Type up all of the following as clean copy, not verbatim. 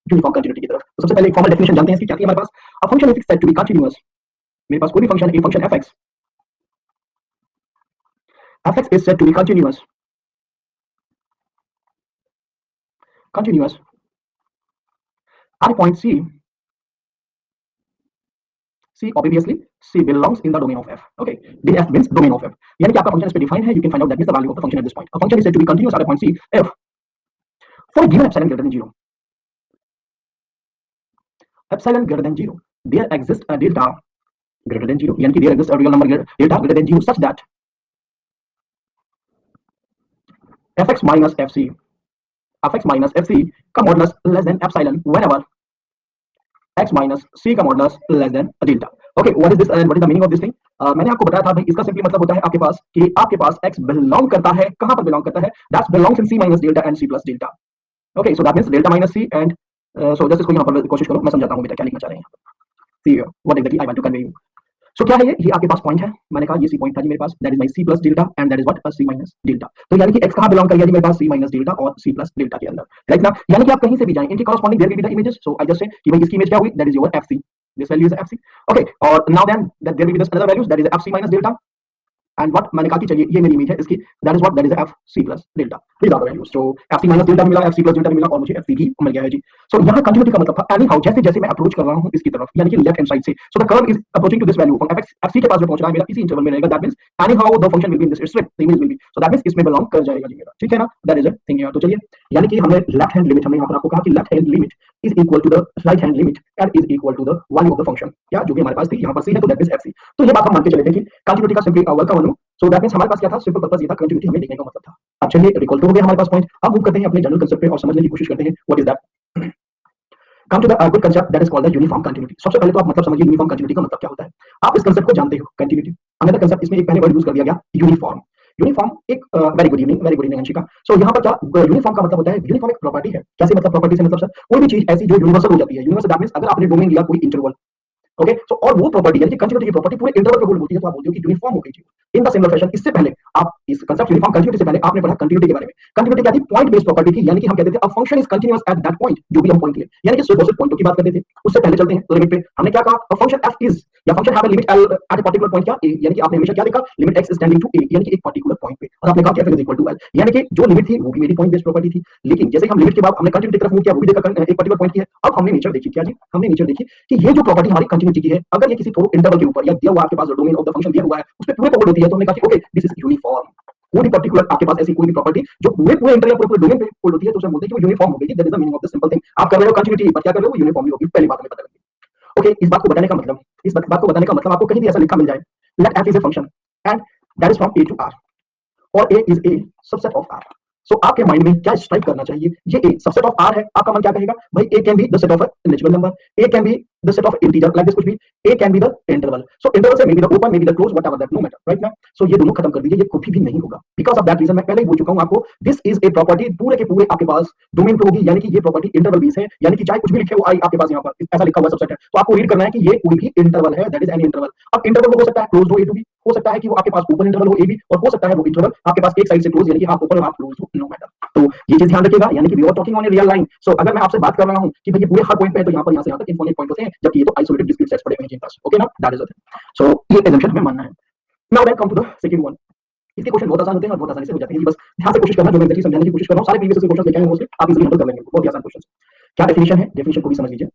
Uniform continuity की तरफ। तो सबसे पहले एक फॉर्मल डेफिनेशन जानते हैं इसकी, क्या थी हमारे पास? A function is said to be continuous. मेरे पास कोई भी फंक्शन, एक function fx is said to be continuous at a point C obviously C belongs in the domain of f. Okay, df means domain of f. यानी कि आपका function इस पे डिफाइन है, you can find out that is the value of the function at this point. A function is said to be continuous at a point C if for a given epsilon greater than 0, epsilon greater than 0, there exists a delta greater than 0, यानी कि there exists a real number delta greater than 0 such that fx minus fc का modulus less than epsilon whenever x minus c का modulus less than delta. Okay, what is this and what is the meaning of this thing? मैंने आपको बताया था भाई, इसका simply मतलब होता है आपके पास कि आपके पास x बिलोंग करता है, कहां पर बिलोंग करता है? That belongs in c minus delta and c plus delta. Okay, so that means delta minus c and so just इसको यहाँ पर कोशिश करो, मैं समझाता हूँ बेटा क्या लिखना चाह रहे हैं। See what exactly I want to convey you. So क्या है ये आपके पास पॉइंट है, मैंने कहा ये सी पॉइंट था जी मेरे पास, that is my C plus delta and that is what C minus delta. तो यानी कि x कहां बिलोंग करेगा जी मेरे पास? सी माइनस डेल्टा और सी प्लस डेल्टा के अंदर, राइट ना? यानी कि आप कहीं से भी जाएं, इनके corresponding there will be the images. So I just say कि भाई इसकी इमेज क्या हुई? That is your fc, this value is fc। Okay, और now then that there will be this another values that is fc minus delta and what, मैंने कहा कि चलिए ये मेरी इमेज है इसकी, that is what, that is F C plus delta. These are the values. So F C minus delta मिला, एफ सी प्लस डेल्टा मिला और मुझे एफ सी भी मिल गया है जी। सो यहाँ कंटिन्यूटी का मतलब था एनी हाउ, जैसे जैसे मैं अप्रोच कर रहा हूँ इसकी तरफ, यानी कि लेफ्ट हैंड साइड से, so the curve is approaching to this value from f c के पास जो पहुंच रहा है मेरा इसी इंटरवल में रहेगा, that means any how the function will be in this strip, the image will be, so that means इसमें बिलोंग कर जाएगा जी मेरा, ठीक है ना? दैट इज अ थिंग यार। तो चलिए, यानी कि हमने लेफ्ट हैंड लिमिट, हमने यहाँ पर आपको कहा कि left hand limit is equal to the right hand limit and is equal to the value of the function, क्या जो भी हमारे पास थी, यहाँ पर सी है तो दैट इज एफ सी। तो ये बात हम मान के चले थे कि कंटिन्यूटी का सिंपली वर्क का सो दैट मींस हमारे पास क्या था? सिंपल पर्पस ये था, कंटिन्यूटी हमें देखने का मतलब था। अब चलिए रिकॉल तो हो गया हमारे पास पॉइंट, अब मूव करते हैं अपने जनरल कांसेप्ट पे और समझने की कोशिश करते हैं what is that. Come to the good concept that is called the uniform continuity. सबसे पहले तो आप मतलब समझिए यूनिफॉर्म कंटिन्यूटी का मतलब क्या होता है। आप इस कांसेप्ट को जानते हो, कंटिन्यूटी। अनदर कांसेप्ट, इसमें एक पहले वर्ड यूज कर दिया गया, यूनिफॉर्म। यूनिफॉर्म एक वेरी गुड इवनिंग अंशिका। सो यहाँ पर क्या यूनिफॉर्म का मतलब होता है? यूनिफॉर्म एक प्रॉपर्टी है। कैसे मतलब प्रॉपर्टी से मतलब सर, कोई भी चीज ऐसी जो यूनिवर्सल हो जाती है। यूनिवर्सल दैट मींस अगर आपने डोमेन लिया कोई इंटरवल, ओके, सो और वो प्रॉपर्टी यानी कि कंटिन्यूटी की प्रॉपर्टी पूरे इंटरवल पे होल्ड होती है, तो आप बोलते हो कि यूनिफॉर्म हो गई चीज। इन द सिमिलर फैशन, इससे पहले आप इस कांसेप्ट यूनिफॉर्म कंटिन्यूटी से पहले आपने पढ़ा कंटिन्यूटी के बारे में। कंटिन्यूटी क्या थी? पॉइंट बेस्ड प्रॉपर्टी थी, यानी कि हम कहते थे अ function is continuous at that point, जो भी हम पॉइंट ले, यानी कि सिर्फ और सिर्फ पॉइंटों की बात करते थे। उससे पहले चलते हैं लिमिट पे, हमने क्या कहा? अ फंक्शन f इज या function have a limit l at a particular point, क्या a, यानी कि आपने हमेशा क्या देखा? Limit x is tending to a, यानी कि एक पर्टिकुलर पॉइंट पे, और आपने कहा कि f is equal to l, यानी कि जो लिमिट थी वो भी मेरी पॉइंट बेस्ड प्रॉपर्टी थी। लेकिन जैसे हम लिमिट के बाद हमने कंटिन्यूटी की तरफ मूव किया, वो भी देखा एक पर्टिकुलर पॉइंट की है। अब हमने नेचर देखी, क्या जी? हमने नेचर देखी कि ये जो प्रॉपर्टी हमारी कंटिन्यूटी की है, अगर ये किसी थोड़े इंटरवल के ऊपर या दिया हुआ आपके पास डोमेन ऑफ द फंक्शन दिया हुआ है उस पे पूरे होल्ड होती है, तो हमने कहा कि ओके दिस इज यूनिफॉर्म। कोई भी पर्टिकुलर आपके पास ऐसी कोई भी प्रॉपर्टी जो पूरे पूरे इंटरवल पूरे डोमेन पे होल्ड होती है, तो उसे बोलते हैं कि वो यूनिफॉर्म हो गई। That is the meaning of the simple thing. आप कर रहे हो कंटिन्यूटी, पर क्या कर रहे हो? यूनिफॉर्मली होगी। पहली बात हमें पता लगी। ओके, इस बात को बताने का मतलब, इस बात को बताने का मतलब आपको कहीं भी ऐसा लिखा मिल जाए, let f is a function and that is from a to r और a is a subset of r. So आपके माइंड में क्या स्ट्राइक करना चाहिए? ये a सबसेट ऑफ r है, आपका मन क्या कहेगा? भाई a can be the set of a natural number, a can be the set of integer like this, कुछ भी a can be the interval. So interval से maybe the open, maybe the close, whatever that, no matter, right ना? So ये दोनों खत्म कर दीजिए, ये कभी भी नहीं होगा। Because of that reason मैं पहले ही बोल चुका हूँ आपको, this is a property पूरे के पूरे आपके पास डोमेन पे होगी, यानी कि ये प्रॉपर्टी इंटरवल बेस है, यानी कि चाहे कुछ भी लिखे हो आई आपके पास यहाँ पर ऐसा लिखा हुआ सबसेट है, तो आपको रीड करना है कि ये कोई भी इंटरवल है, दैट इज एनी इंटरवल। अब इंटरवल हो सकता है क्लोज हो a to b, हो सकता है कि वो आपके पास ओपन इंटरवल हो a b, और हो सकता है वो इंटरवल आपके पास एक साइड से क्लोज, यानी कि हाफ ओपन और हाफ क्लोज हो, नो मैटर। तो ये चीज ध्यान रखिएगा, यानी कि we are talking on a real line. So अगर मैं आपसे बात कर रहा हूं कि भाई ये पूरे हर पॉइंट पे है, तो यहाँ से यहाँ तक इनफिनिट पॉइंट होते हैं, जबकि ये तो आइसोलेटेड डिस्क्रीट सेट्स पड़े हुए हैं जिनके पास, ओके ना? That is the thing. So ये assumption हमें मानना है। Now then come to the second one. इसके क्वेश्चन बहुत आसान होते हैं और बहुत आसानी से हो जाते हैं, बस ध्यान से कोशिश करना, जो मैं एग्जैक्टली समझाने की कोशिश कर रहा हूं, सारे प्रीवियस क्वेश्चन लेके आए हैं मोस्टली, आप इजीली हैंडल कर लेंगे, बहुत ही आसान क्वेश्चन। क्या डेफिनेशन है? डेफिनेशन को भी समझ लीजिए।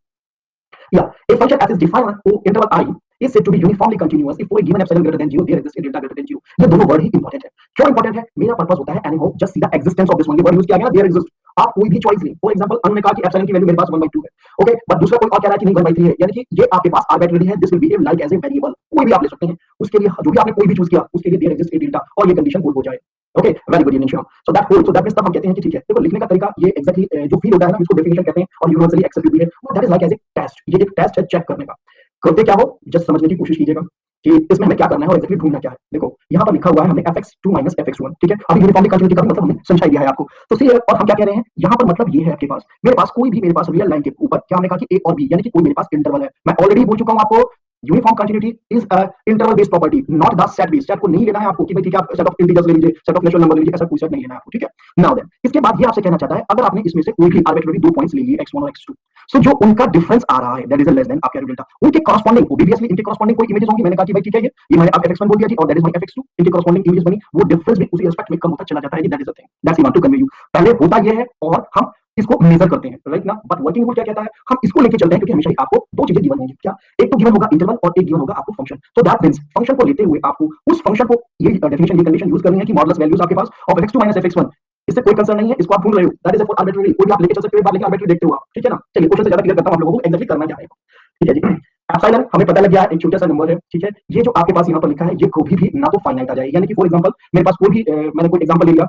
Yeah, a function f is defined for interval I is said to be uniformly continuous if for a given epsilon greater than 0 there exists a delta greater than 0. ये दोनों word ही important है। क्यों important है? मेरा purpose होता है anyhow just see the existence of this one. ये word use किया गया ना, देयर एग्जिस्ट। आप कोई भी चॉइस लें, फॉर एग्जांपल अनु ने कहा कि एप्सिलॉन की वैल्यू मेरे पास 1/2 है, ओके, बट दूसरा कोई और कह रहा है कि नहीं 1/3 है, यानी कि ये आपके पास आर्बिट्रेरी है, this will be like as a variable, कोई भी आप ले सकते हैं। उसके लिए जो भी आपने कोई भी चूज किया उसके लिए देयर एग्जिस्ट ए डेल्टा, और ये कंडीशन होल्ड हो जाए। Okay, very good initial. So that hold, so that means तब हम कहते हैं कि ठीक है, देखो लिखने का तरीका ये एग्जैक्टली जो फील होता है ना, इसको डेफिनेशन कहते हैं और यूनिवर्सली एक्सेप्टेड भी है, that is like as a test. ये एक टेस्ट है चेक करने का। करते क्या हो, जस्ट समझने की कोशिश कीजिएगा कि इसमें हमें क्या करना है और एग्जैक्टली ढूंढना क्या है। देखो यहाँ पर लिखा हुआ है हमने fx2 minus fx1, ठीक है? अभी यूनिफॉर्मली कंटिन्यूटी का भी मतलब हमने समझा दिया है आपको। तो सी और हम क्या कह रहे हैं यहाँ पर, मतलब ये है आपके पास, मेरे पास कोई भी, मेरे पास रियल लाइन के ऊपर क्या हमने कहा कि a और b, यानी कि कोई मेरे पास इंटरवल है। मैं ऑलरेडी बोल चुका हूँ आपको, uniform continuity is a interval based property, not the set based. Set को नहीं लेना है आपको कि भाई ठीक है आप सेट ऑफ इंटीजर्स ले लीजिए, सेट ऑफ नेचुरल नंबर ले लीजिए, ऐसा कोई सेट नहीं लेना है आपको, ठीक है? नाउ देन इसके बाद ये आपसे कहना चाहता है, अगर आपने इसमें से कोई भी आर्बिट्रेरी 2 पॉइंट्स ले लिए x1 और x2, सो जो उनका डिफरेंस आ रहा है दैट इज लेस देन आपका डेल्टा, उनके कॉरस्पॉन्डिंग ऑब्वियसली इनके कॉरस्पॉन्डिंग कोई इमेजेस होंगी, मैंने कहा कि भाई ठीक है ये मैंने अब fx1 बोल दिया जी और दैट इज माय fx2, इनके कॉरस्पॉन्डिंग इमेजेस बनी, वो डिफरेंस भी उसी एस्पेक्ट में कम होता चला जाता है, that is the thing that's I want to convey you. पहले होता ये है और हम इसको मेजर करते हैं राइट ना, बट वर्किंग रूल क्या कहता है, हम इसको लेके चलते हैं क्योंकि हमेशा ही आपको दो चीजें गिवन होंगी, क्या एक तो गिवन होगा इंटरवल और एक गिवन होगा आपको function, so that means function को लेते हुए आपको उस फंक्शन को ये डेफिनेशन ये कंडीशन यूज करनी है कि मॉडुलस वैल्यूज आपके पास ऑफ x2 fx1, इससे कोई कंसर्न नहीं है, इसको आप भूल रहे हो, दैट इज फॉर आर्बिट्ररी, कोई भी आप लेके चल सकते हो, एक बार लेके आर्बिट्ररी देखते हो आप, ठीक है ना। चलिए क्वेश्चन से ज्यादा क्लियर करता हूं आप लोगों को एग्जैक्टली करना क्या है, ठीक है जी। एप्सिलॉन हमें पता लग गया है एक छोटा सा नंबर है, ठीक है, ये जो आपके पास यहाँ पर लिखा है ये कभी भी ना तो फाइनाइट आ जाए, यानी कि फॉर एग्जांपल मेरे पास कोई भी मैंने कोई एग्जांपल ले लिया,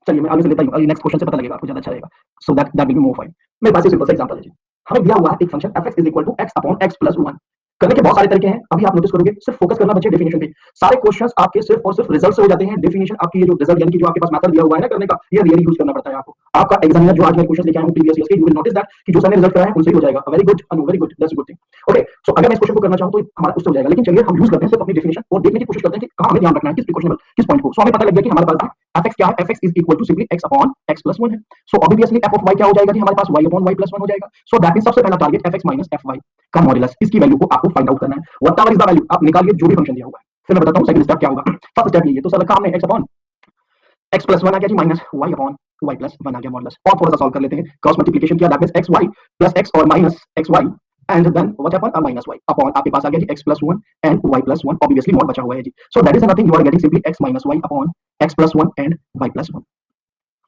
चलिए मैं आगे से लेता हूं, नेक्स्ट क्वेश्चन से पता लगेगा आपको ज्यादा अच्छा रहेगा, so that will be more fine. मेरे पास ये सिंपल सा एग्जांपल है जी, हमें दिया हुआ है एक function fx x upon x plus 1, करने के बहुत सारे तरीके हैं, अभी आप नोटिस करोगे, सिर्फ फोकस करना बच्चे डेफिनेशन पे, सारे क्वेश्चंस आपके सिर्फ और सिर्फ रिजल्ट से हो जाते हैं, डेफिनेशन आपकी ये जो रिजल्ट यानी कि जो आपके पास मेथड दिया हुआ है ना करने का, ये रियली यूज करना पड़ता है आपको। आपका एग्जामिनर जो आज मैं क्वेश्चन लेके आया हूं प्रीवियस ईयर्स के, यू विल नोटिस दैट कि जो सर ने रिजल्ट कराया है उनसे ही हो जाएगा, very good Anu, very good, that's good thing. Okay, so अगर मैं इस क्वेश्चन को करना चाहूं तो हमारा उससे हो जाएगा, लेकिन चलिए हम यूज करते हैं सिर्फ अपनी डेफिनेशन और देखने की कोशिश करते हैं कि कहां हमें ध्यान रखना है, किस प्रिकॉशनेबल किस पॉइंट को। सो हमें पता लग गया कि हमारे पास fx क्या है, fx is equal to simply x upon x plus 1 है, so obviously f of y क्या हो जाएगा कि हमारे पास y अपॉन y प्लस 1 हो जाएगा, सो दैट मींस सबसे पहला टारगेट fx माइनस fy का मॉडुलस, इसकी वैल्यू को आपको फाइंड आउट करना है, व्हाटएवर इज द वैल्यू आप निकालिए जो भी फंक्शन दिया हुआ है, फिर मैं बताता हूं सेकंड स्टेप क्या होगा। फर्स्ट स्टेप ये तो सर रखा हमने x अपॉन x प्लस 1 आ गया जी minus y upon y plus 1 आ गया मॉडुलस, और थोड़ा सा सॉल्व कर लेते हैं, क्रॉस मल्टीप्लिकेशन किया that means xy plus x और minus xy and then what happen minus y upon आपके पास आ गया जी x plus 1 and y plus 1, obviously mod बचा हुआ है जी, so that is nothing, you are getting simply x minus y upon x plus 1 and y plus 1।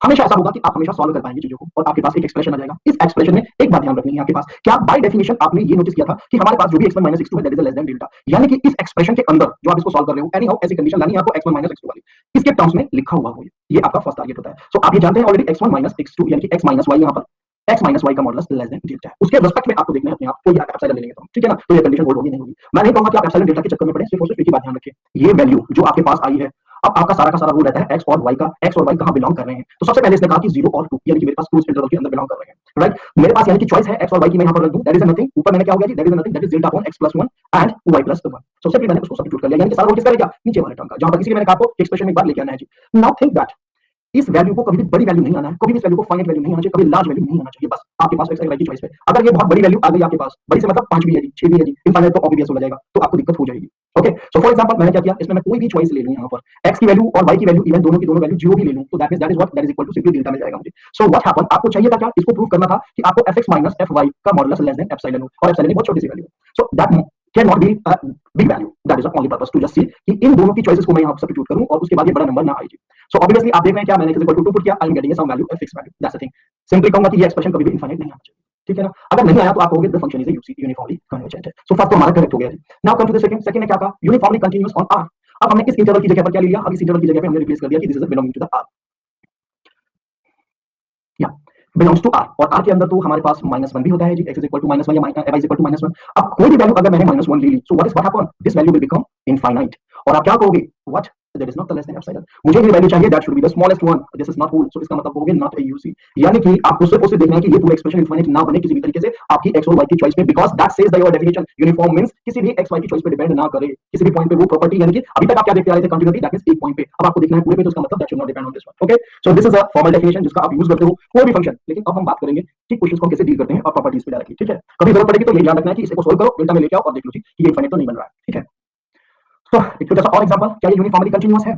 हमेशा ऐसा होगा कि आप हमेशा सॉल्व कर पाएंगे चीजों को और आपके पास एक एक्सप्रेशन आ जाएगा, इस एक्सप्रेशन में एक बात ध्यान रखनी है आपके पास, क्या बाय डेफिनेशन आपने ये नोटिस किया था कि हमारे पास जो भी x1 x2 है that is less than delta, यानी कि इस एक्सप्रेशन के अंदर जो आप इसको सॉल्व कर रहे हो एनी हाउ ऐसी कंडीशन लानी है आपको x1 x2 वाली, इसके टर्म्स में लिखा हुआ हो, ये आपका फर्स्ट टारगेट होता है। सो आप ये जानते हैं ऑलरेडी x1 x2 यानी कि x y यहां पर x माइनस y का मॉडुलस लेस देन डेल्टा है, उसके रिस्पेक्ट में आपको देखना है अपने आप को, या एप्सिलॉन ले लेंगे तो ठीक है ना, तो ये कंडीशन होल्ड होगी नहीं होगी। मैं नहीं कहूंगा कि आप एप्सिलॉन डेल्टा के चक्कर में पड़े, सिर्फ और सिर्फ एक ही बात ध्यान रखिए, ये वैल्यू जो आपके पास आई है, अब आपका सारा का सारा रूल रहता है x और y का, x और y कहां बिलोंग कर रहे हैं, तो सबसे पहले इसने कहा कि 0 और 2 यानी कि मेरे पास 2 इंटरवल के अंदर बिलोंग कर रहे हैं राइट, मेरे पास यानी कि चॉइस है x और y की, मैं यहां पर रख दूं दैट इज नथिंग, ऊपर मैंने क्या हो गया जी that is nothing, that is delta upon x plus 1 and y plus 1, so simply मैंने उसको सब्स्टिट्यूट कर लिया, यानी कि सारा रूल किसका रह गया नीचे वाले टर्म का, जहां पर किसी मैंने कहा आपको एक्सप्रेशन में एक बार लेके आना है जी। नाउ थिंक दैट इस वैल्यू को कभी भी बड़ी वैल्यू नहीं आना है, कभी भी इस वैल्यू को फाइनाइट वैल्यू नहीं आना चाहिए, कभी लार्ज वैल्यू नहीं आना चाहिए, बस आपके पास x की चॉइस है, अगर ये बहुत बड़ी वैल्यू आ गई आपके पास, बड़ी से मतलब 5 भी है जी 6 भी है जी, इनफाइनाइट तो ऑब्वियस हो जाएगा, तो आपको दिक्कत हो जाएगी। ओके, सो फॉर एग्जांपल मैंने क्या किया, इसमें मैं कोई भी चॉइस ले लूं यहां पर x की वैल्यू और y की वैल्यू, इवन दोनों की दोनों वैल्यू 0 भी ले लूं, तो that is what that is equal to simply delta मिल जाएगा मुझे। सो व्हाट हैपन, आपको चाहिए था क्या, इसको प्रूव करना था कि आपको fx माइनस fy का मॉडुलस लेस देन एप्सिलॉन हो, और एप्सिलॉन बहुत छोटी सी वैल्यू है, so that can not be a big value, that is the only purpose to just see कि इन दोनों की चॉइसेस को मैं यहां सब्स्टिट्यूट करूं और उसके बाद ये बड़ा नंबर ना आए। सो ऑब्वियसली आप देख रहे हैं क्या, मैंने x इक्वल टू 2 पुट किया, I am getting some value a fixed value, that's the thing. Simply कहूंगा कि ये एक्सप्रेशन कभी भी इनफाइनाइट नहीं आना चाहिए, ठीक है ना, अगर नहीं आया तो आप कहोगे the function is uniformly convergent है। सो फर्स्ट तो हमारा करेक्ट हो गया। Now come to the second, second ने क्या कहा, यूनिफॉर्मली कंटीन्यूअस ऑन r। अब हमने इस इंटरवल की जगह पर क्या ले लिया, अब इस इंटरवल की जगह पे हमने रिप्लेस कर दिया कि this is belonging to the r, या बिलोंग्स टू r, और r के अंदर तो हमारे पास -1 भी होता है जी, x इज इक्वल टू -1 या y इज इक्वल टू -1। अब कोई भी वैल्यू अगर मैंने -1 ले ली, so what happen, this value will become infinite, और आप क्या कहोगे, what that is not the less than epsilon, मुझे ये वैल्यू चाहिए that should be the smallest one, this is not whole, so इसका मतलब होगा नॉट ए यूसी, यानी कि आपको सिर्फ उसे देखना है कि ये पूरा एक्सप्रेशन इनफाइनाइट ना बने किसी भी तरीके से आपकी x और y की चॉइस पे, because that says the your definition uniform means किसी भी x y की चॉइस पे डिपेंड ना करे, किसी भी पॉइंट पे वो प्रॉपर्टी, यानी कि अभी तक आप क्या देखते आ रहे थे कंटीन्यूटी, दैट मींस एक पॉइंट पे, अब आपको देखना है पूरे पे, तो इसका मतलब that should not depend on this one. Okay, so this is a formal definition जिसका आप यूज करते हो कोई भी फंक्शन, लेकिन अब हम बात करेंगे कि क्वेश्चंस को कैसे डील करते हैं और प्रॉपर्टीज पे डायरेक्टली, ठीक है, कभी जरूरत पड़ेगी तो ये ध्यान रखना है कि इसे को सोल्व करो, डेल्टा में लेके आओ और देख लो जी कि ये इनफाइनाइट तो नहीं बन रहा है, ठीक है। तो एक छोटा सा और एग्जांपल, क्या ये यूनिफॉर्मली कंटीन्यूअस है,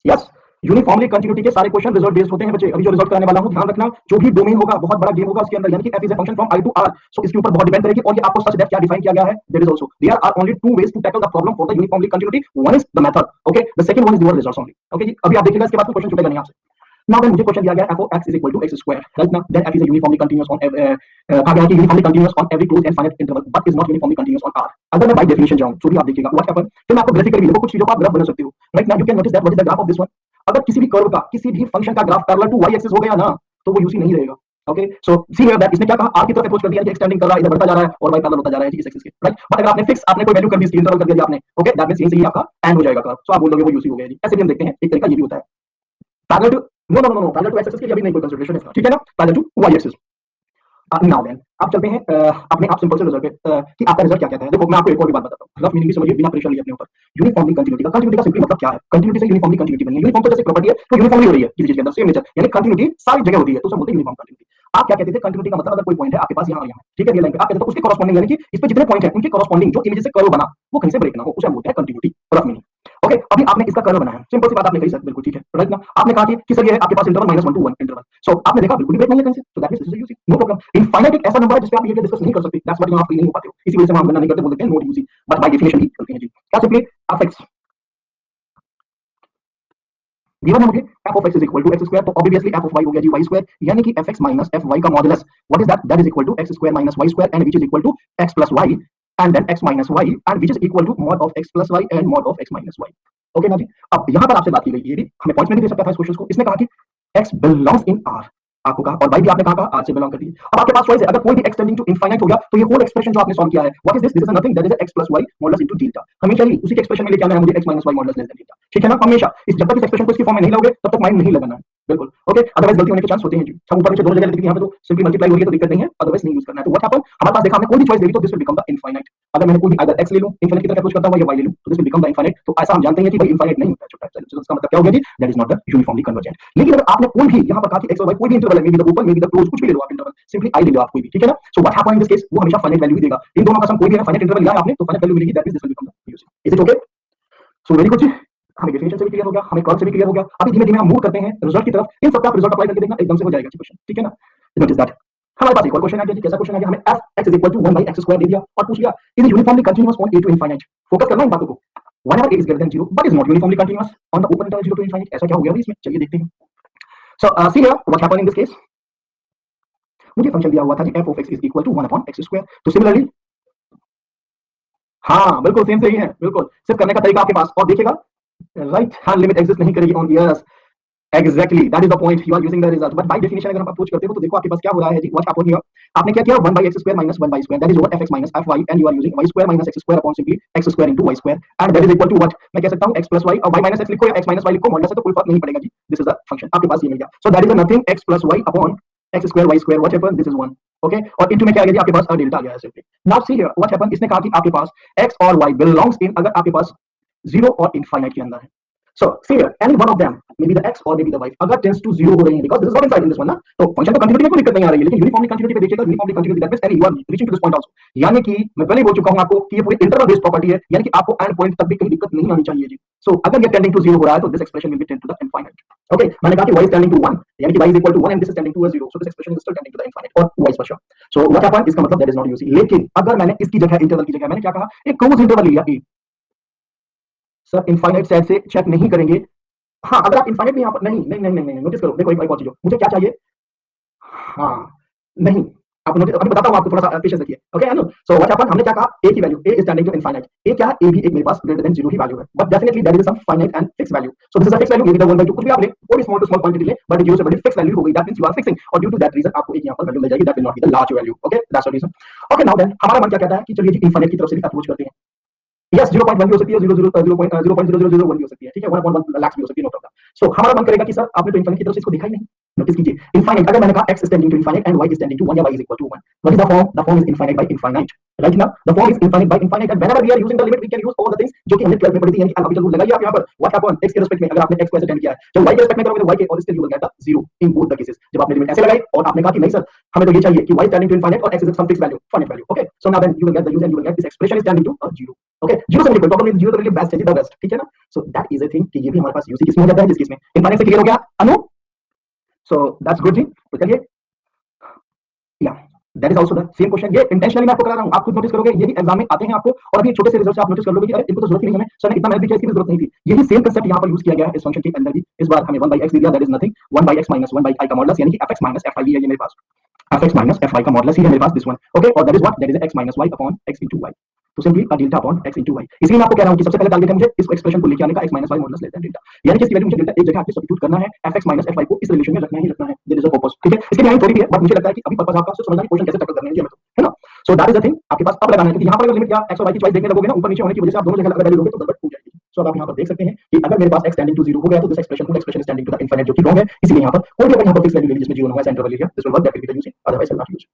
यस, यूनिफॉर्मली कंटिन्यूटी के सारे क्वेश्चन रिजल्ट बेस्ड होते हैं बच्चे, अभी जो रिजल्ट कराने वाला हूं ध्यान रखना, जो भी डोमेन होगा बहुत बड़ा गेम होगा उसके अंदर, यानी कि f is a function from i to r, so इसके ऊपर बहुत डिपेंड करेगी, और ये आपको सच दैट क्या डिफाइन किया गया है, there is also there are only two ways to tackle the problem for the uniformly continuity, one is the method, okay, the second one is your results only, okay जी। अभी आप देखिएगा इसके बाद कोई क्वेश्चन छूटेगा नहीं आपसे। नाउ देन मुझे क्वेश्चन दिया गया f of x is equal to x square, right ना, then f is a uniformly continuous on कहा गया कि uniformly continuous on every closed and finite interval but is not uniformly continuous on r। अगर मैं by definition जाऊं, तो भी आप देखिएगा व्हाट हैपन, फिर मैं आपको ग्राफिकली देखो कुछ चीजों का आप ग्राफ बना सकते हो, राइट ना, you can notice that what is the graph of this one, अगर किसी भी कर्व का किसी भी फंक्शन का graph parallel to y axis हो गया ना, तो वो यूसी नहीं रहेगा। Okay, so see here that इसने क्या कहा, r की तरफ अप्रोच कर दिया कि एक्सटेंडिंग कर रहा है, इधर बढ़ता जा रहा है और y पैरेलल होता जा रहा है इस एक्सिस के, राइट, बट अगर आपने फिक्स आपने कोई वैल्यू कर दी, इसकी इंटरवल कर दिया आपने, ओके, दैट मींस यहीं से ही आपका एंड हो जाएगा कर्व, सो आप बोलोगे वो यूसी हो गया जी। ऐसे भी हम देखते हैं, एक तरीका ये भी होता है parallel to, no parallel to x axis के लिए अभी नहीं कोई कंसीडरेशन है इसका, ठीक है ना, parallel to y axis. Now then अब चलते हैं अपने आप सिंपल से रिजल्ट पे कि आपका रिजल्ट क्या कहता है। देखो मैं आपको एक और भी बात बताता हूँ, रफ मीनिंग भी समझिए बिना प्रेशर लिए अपने ऊपर। यूनिफॉर्मली कंटिन्यूटी का सिंपली मतलब क्या है? कंटिन्यूटी से यूनिफॉर्मली कंटिन्यूटी बनी है। यूनिफॉर्म तो जैसे प्रॉपर्टी है, तो यूनिफॉर्मली हो रही है किसी चीज के अंदर, सेम नेचर, यानी कंटिन्यूटी सारी जगह होती है, तो उसे बोलते हैं यूनिफॉर्म कंटिन्यूटी। आप क्या कहते थे? कंटिन्यूटी का मतलब अगर कोई पॉइंट है आपके पास यहाँ और यहाँ, ठीक है, रियल लाइन पे, आप कहते हो उसके कॉरेस्पॉन्डिंग, यानी कि इस पे जितने पॉइंट हैं उनके कॉरेस्पॉन्डिंग जो इमेज से कर्व बना वो कहीं से ब्रेक ना हो, उसे हम बोलते हैं कंटिन्यूटी, रफ मीनिंग। ओके, अभी आपने इसका कर्व बनाया, सिंपल सी बात आपने कही सर, बिल्कुल ठीक है, राइट ना? आपने कहा कि सर ये है आपके पास इंटरवल -1 to 1 इंटरवल, सो आपने देखा बिल्कुल भी ब्रेक नहीं है कहीं से, so that means this is UC, no problem. Infinite एक ऐसा नंबर है जिसपे आप बिहेवियर डिस्कस नहीं कर सकते, दैट्स व्हाट यू आप नहीं हो पाते हो, इसी वजह से हम गणना नहीं करते, बोलते हैं not UG, but by definition ही करते हैं जी। क्या सिंपली एफ(x) गिवन है मुझे, f(x) is equal to x square, तो ऑब्वियसली f(y) हो गया जी y स्क्वायर, यानी कि f(x) माइनस fy का modulus, what is that? That is equal to x square minus y square, and which is equal to x plus y, and then x minus y, and which is equal to mod of x plus y and mod of x minus y। Okay ना जी? अब यहाँ पर आपसे बात की गई, ये भी हमें पॉइंट्स में भी दे सकता था इस क्वेश्चन को, इसने कहा कि x बिलोंग्स इन R, आपको कहा, और y भी आपने कहा R से बिलोंग करती है। अब आपके पास चॉइस है, अगर कोई भी x टेंडिंग टू इनफाइनाइट हो गया तो ये होल एक्सप्रेशन जो आपने सॉल्व किया है, what is this? This is nothing, that is x plus y modulus into theta. हमेशा ही उसी के एक्सप्रेशन में लेके आना है मुझे, x minus y modulus less then theta, ठीक है ना? हमेशा इस, जब तक इस एक्सप्रेशन को इसकी फॉर्म में नहीं लाओगे तब तक माइंड नहीं लगाना है, बिल्कुल ओके, अदरवाइज गलती होने के चांस होते हैं जी। हम ऊपर नीचे दोनों जगह लिख देंगे, यहाँ पे तो सिंपली मल्टीप्लाई हो रही है तो दिक्कत नहीं है, अदरवाइज नहीं यूज करना है। तो व्हाट हैपन, हमारे पास देखा हमने कोई भी चॉइस ले ली तो this will become the infinite. अगर मैंने कोई आइदर x ले लूं, इनफिनिट की तरफ अप्रोच करता हूं, या y ले लूं, तो this will become the infinite. तो ऐसा हम जानते हैं कि भाई इनफाइनाइट नहीं होता है छोटा सा, इसका मतलब क्या हो गया जी? That is not the uniformly convergent. लेकिन अगर आपने कोई भी यहाँ पर कहा कि x और y कोई भी इंटरवल है, मे be the open may be the close, कुछ भी ले लो आप इंटरवल, सिंपली आई ले लो आप कोई भी, ठीक है ना? सो what happen in this case, वो हमेशा फाइनाइट वैल्यू ही देगा। इन दोनों का सम कोई भी है, फाइनाइट इंटरवल लिया है आपने तो फाइनाइट वैल्यू मिलेगी, that is this will become the UG. Is it okay? So very good जी, हमें डेफिनेशन से भी क्लियर हो गया, हमें कर्व से भी क्लियर हो गया। अभी धीमे धीमे हम मूव करते हैं रिजल्ट की तरफ। इन सबका आप रिजल्ट अप्लाई करके देखना, एकदम से हो जाएगा क्वेश्चन, ठीक है ना? नोटिस दैट हमारे पास एक और क्वेश्चन आ गया जी। कैसा क्वेश्चन आ गया? हमें f(x) is equal to 1 by x square दे दिया और पूछ लिया is uniformly continuous from a to infinite. Focus करना इन बातों को, whenever a is greater than 0 but is not uniformly continuous on the open interval 0 to infinite। ऐसा क्या हो गया अभी इसमें, चलिए देखते हैं। So see here what happened in this case, मुझे फंक्शन दिया हुआ था जी f(x) is equal to 1 upon x square. तो सिमिलरली, हाँ बिल्कुल सेम सही है, बिल्कुल सिर्फ करने का तरीका आपके पास, और देखिएगा राइट हैंड लिमिट एग्जिस्ट नहीं करेगी on the earth. Exactly that is the point, you are using the result, but by definition अगर हम अप्रोच करते हो तो देखो आपके पास क्या हो रहा है जी। व्हाट हैपेंड हियर, आपने क्या किया, 1 by x square minus 1 by square, that is over fx minus fy, and you are using y square minus x square upon simply x square into y square, and that is equal to what, मैं कह सकता हूं x plus y, और y minus x लिखो या x minus y लिखो, modulus से तो कोई फर्क नहीं पड़ेगा जी। दिस इज द फंक्शन, आपके पास ये मिल गया। सो that is nothing x plus y upon x square y square, what happened, this is 1 okay, और इनटू में क्या आ गया जी आपके पास डेल्टा आ गया है simply. Now see here what happened, इसने कहा कि आपके पास x और y बिलोंग्स इन, अगर आपके पास 0 और इनफाइनाइट के अंदर है। So see here, any one of them, maybe the x or maybe the y, अगर tends to 0 हो रही है, because this is not inside in this one ना, तो फंक्शन तो कंटिन्यूटी में कोई दिक्कत नहीं आ रही है, लेकिन यूनिफॉर्मली कंटिन्यूटी पे देखिएगा, uniformly continuity that means any you are reaching to this point also, यानी कि मैं पहले ही बोल चुका हूं आपको कि ये पूरी इंटरवल बेस्ड प्रॉपर्टी है, यानी कि आपको एंड पॉइंट तक भी कहीं दिक्कत नहीं आनी चाहिए जी। सो अगर ये टेंडिंग टू 0 हो रहा है तो this expression will be tend to the infinite. Okay, मैंने कहा कि y is tending to 1, यानी कि y is equal to 1 and this is tending to a 0, so this expression is still tending to the infinite or vice versa। so what happened, इसका मतलब that is not UC। लेकिन अगर मैंने इसकी जगह interval की जगह मैंने क्या कहा, एक क्लोज इंटरवल लिया a, सर इनफाइनाइट साइड से चेक नहीं करेंगे। हाँ, अगर आप इनफाइनाइट भी यहाँ पर नहीं नहीं नहीं नहीं नहीं, नोटिस करो, देखो एक और चीज, मुझे क्या चाहिए, हाँ नहीं, आप नोटिस, अभी बताता हूँ आपको, थोड़ा सा पेशेंस रखिए। ओके है ना? सो व्हाट हैपेंड, हमने क्या कहा, a की value, a is tending to infinite, a क्या है, a भी एक मेरे पास ग्रेटर देन 0 ही वैल्यू है, but definitely there is some finite and fix value. So this is a fix value, may be the 1/2, कुछ भी आप ले, कोई स्मॉल टू स्मॉल क्वांटिटी ले, बट 0 से बड़ी फिक्स वैल्यू हो गई, that means you are fixing, और ड्यू टू दैट रीजन आपको एक यहाँ पर वैल्यू मिल जाएगी, that will not be the large value. Okay, that's the reason. Okay, now then हमारा मन क्या कहता है कि चलिए जी इनफाइनाइट की तरफ से भी अप्रोच करते हैं। यस 0.1 भी हो सकती है, 0.0001 भी हो सकती है, ठीक है, 1 लाख भी हो सकती है, नो प्रॉब्लम। सो हमारा मन करेगा कि सर आपने तो इनफाइनाइट की तरफ से इसको दिखा ही नहीं। नोटिस कीजिए, इनफाइनाइट अगर मैंने कहा x is tending to infinite and y is tending to 1 या y is equal to 1, what is the form? The form is infinite by infinite, right now the form is infinite by infinite, and whenever we are using the limit we can use all the things जो कि हमने 12 में पढ़ी थी, यानी कि alphabetical rule लगाइए आप यहाँ पर। व्हाट हैपेंड, x के रिस्पेक्ट में अगर आपने x को ऐसे टेंड किया है, जब y के रिस्पेक्ट में करोगे तो y के, और still you will get the 0 in both the cases. जब आपने लिमिट ऐसे लगाई और आपने कहा कि नहीं सर हमें तो ये चाहिए कि y is tending to infinite और x is some fixed value, finite value, okay, so now then you will get the use and you will get this expression is tending to a 0। Okay, 0 से मुझे कोई problem नहीं, 0 तो मेरे लिए best है, the best, ठीक है ना? सो दैट इज अ थिंग कि ये भी हमारे पास यूसी किसमें हो जाता है, जिस केस में इनफाइनाइट से क्लियर हो गया अनु। सो दैट्स गुड जी। तो चलिए, या that is also the same question, ये इंटेंशनली मैं आपको करा रहा हूं, आप खुद नोटिस करोगे ये भी एग्जाम में आते हैं आपको, और अभी छोटे से रिजल्ट से आप नोटिस कर लोगे कि अरे इनको तो जरूरत ही नहीं है, सर ने इतना मेहनत भी किया, इसकी भी जरूरत नहीं थी। यही सेम कांसेप्ट यहां पर यूज किया गया है इस फंक्शन के अंदर भी। इस बार हमें 1 by x दे दिया, that is nothing 1 by x minus 1 by i का मॉडुलस, यानी कि fx minus fi है ये मेरे पास, fx minus fy का मॉडुलस ही है मेरे पास, दिस वन। ओके, और that is what, that is x minus y upon x into y, तो simply delta upon x into y। इसलिए मैं आपको कह रहा हूं कि सबसे पहले टारगेट है मुझे इस एक्सप्रेशन को लेके आने का, x minus y modulus less then delta, यानी कि इसकी वैल्यू मुझे डेल्टा एक जगह आके सब्स्टिट्यूट करना है, fx minus fy को इस रिलेशन में रखना ही रखना है, देयर इज अ पर्पस, ठीक है। इसके लिए थोड़ी भी है, बट मुझे लगता है कि अभी पर्पस आपका सिर्फ समझना है क्वेश्चन कैसे टैकल करने हैं, है ना? सो दैट इज द थिंग, आपके पास अब लगाना है, क्योंकि यहां पर अगर लिमिट या x और y की चॉइस देखने लगोगे ना, ऊपर नीचे होने की वजह से आप दोनों जगह अगर वैल्यू लोगे तो गड़बड़ हो जाएगी। सो अब आप यहां पर देख सकते हैं कि अगर मेरे पास x टेंडिंग टू 0 हो गया तो this expression full expression is tending to the infinite, जो कि रॉन्ग है। इसलिए यहां पर कोई भी अगर यहां पर फिक्स वैल्यू ले ली जिसमें 0 ना हो, ऐसा इंटरवल ले लिया, this will work, that will be the using, otherwise will not use.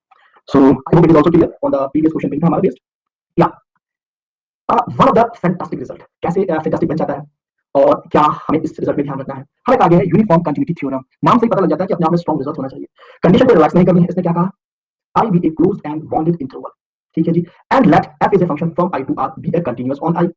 So I hope it is also clear on the previous question पे था हमारा बेस्ड या one of the fantastic result कैसे फैंटास्टिक बन जाता है और क्या हमें इस रिजल्ट पे ध्यान रखना है। हमें आगे है यूनिफॉर्म कंटिन्यूटी थ्योरम, नाम से ही पता लग जाता है कि अपने आप में स्ट्रॉन्ग रिजल्ट होना चाहिए। कंडीशन को रिलैक्स नहीं करनी है, इसने क्या कहा I be a closed and bounded interval, ठीक है जी, and let F is a function from I to R be a continuous on I,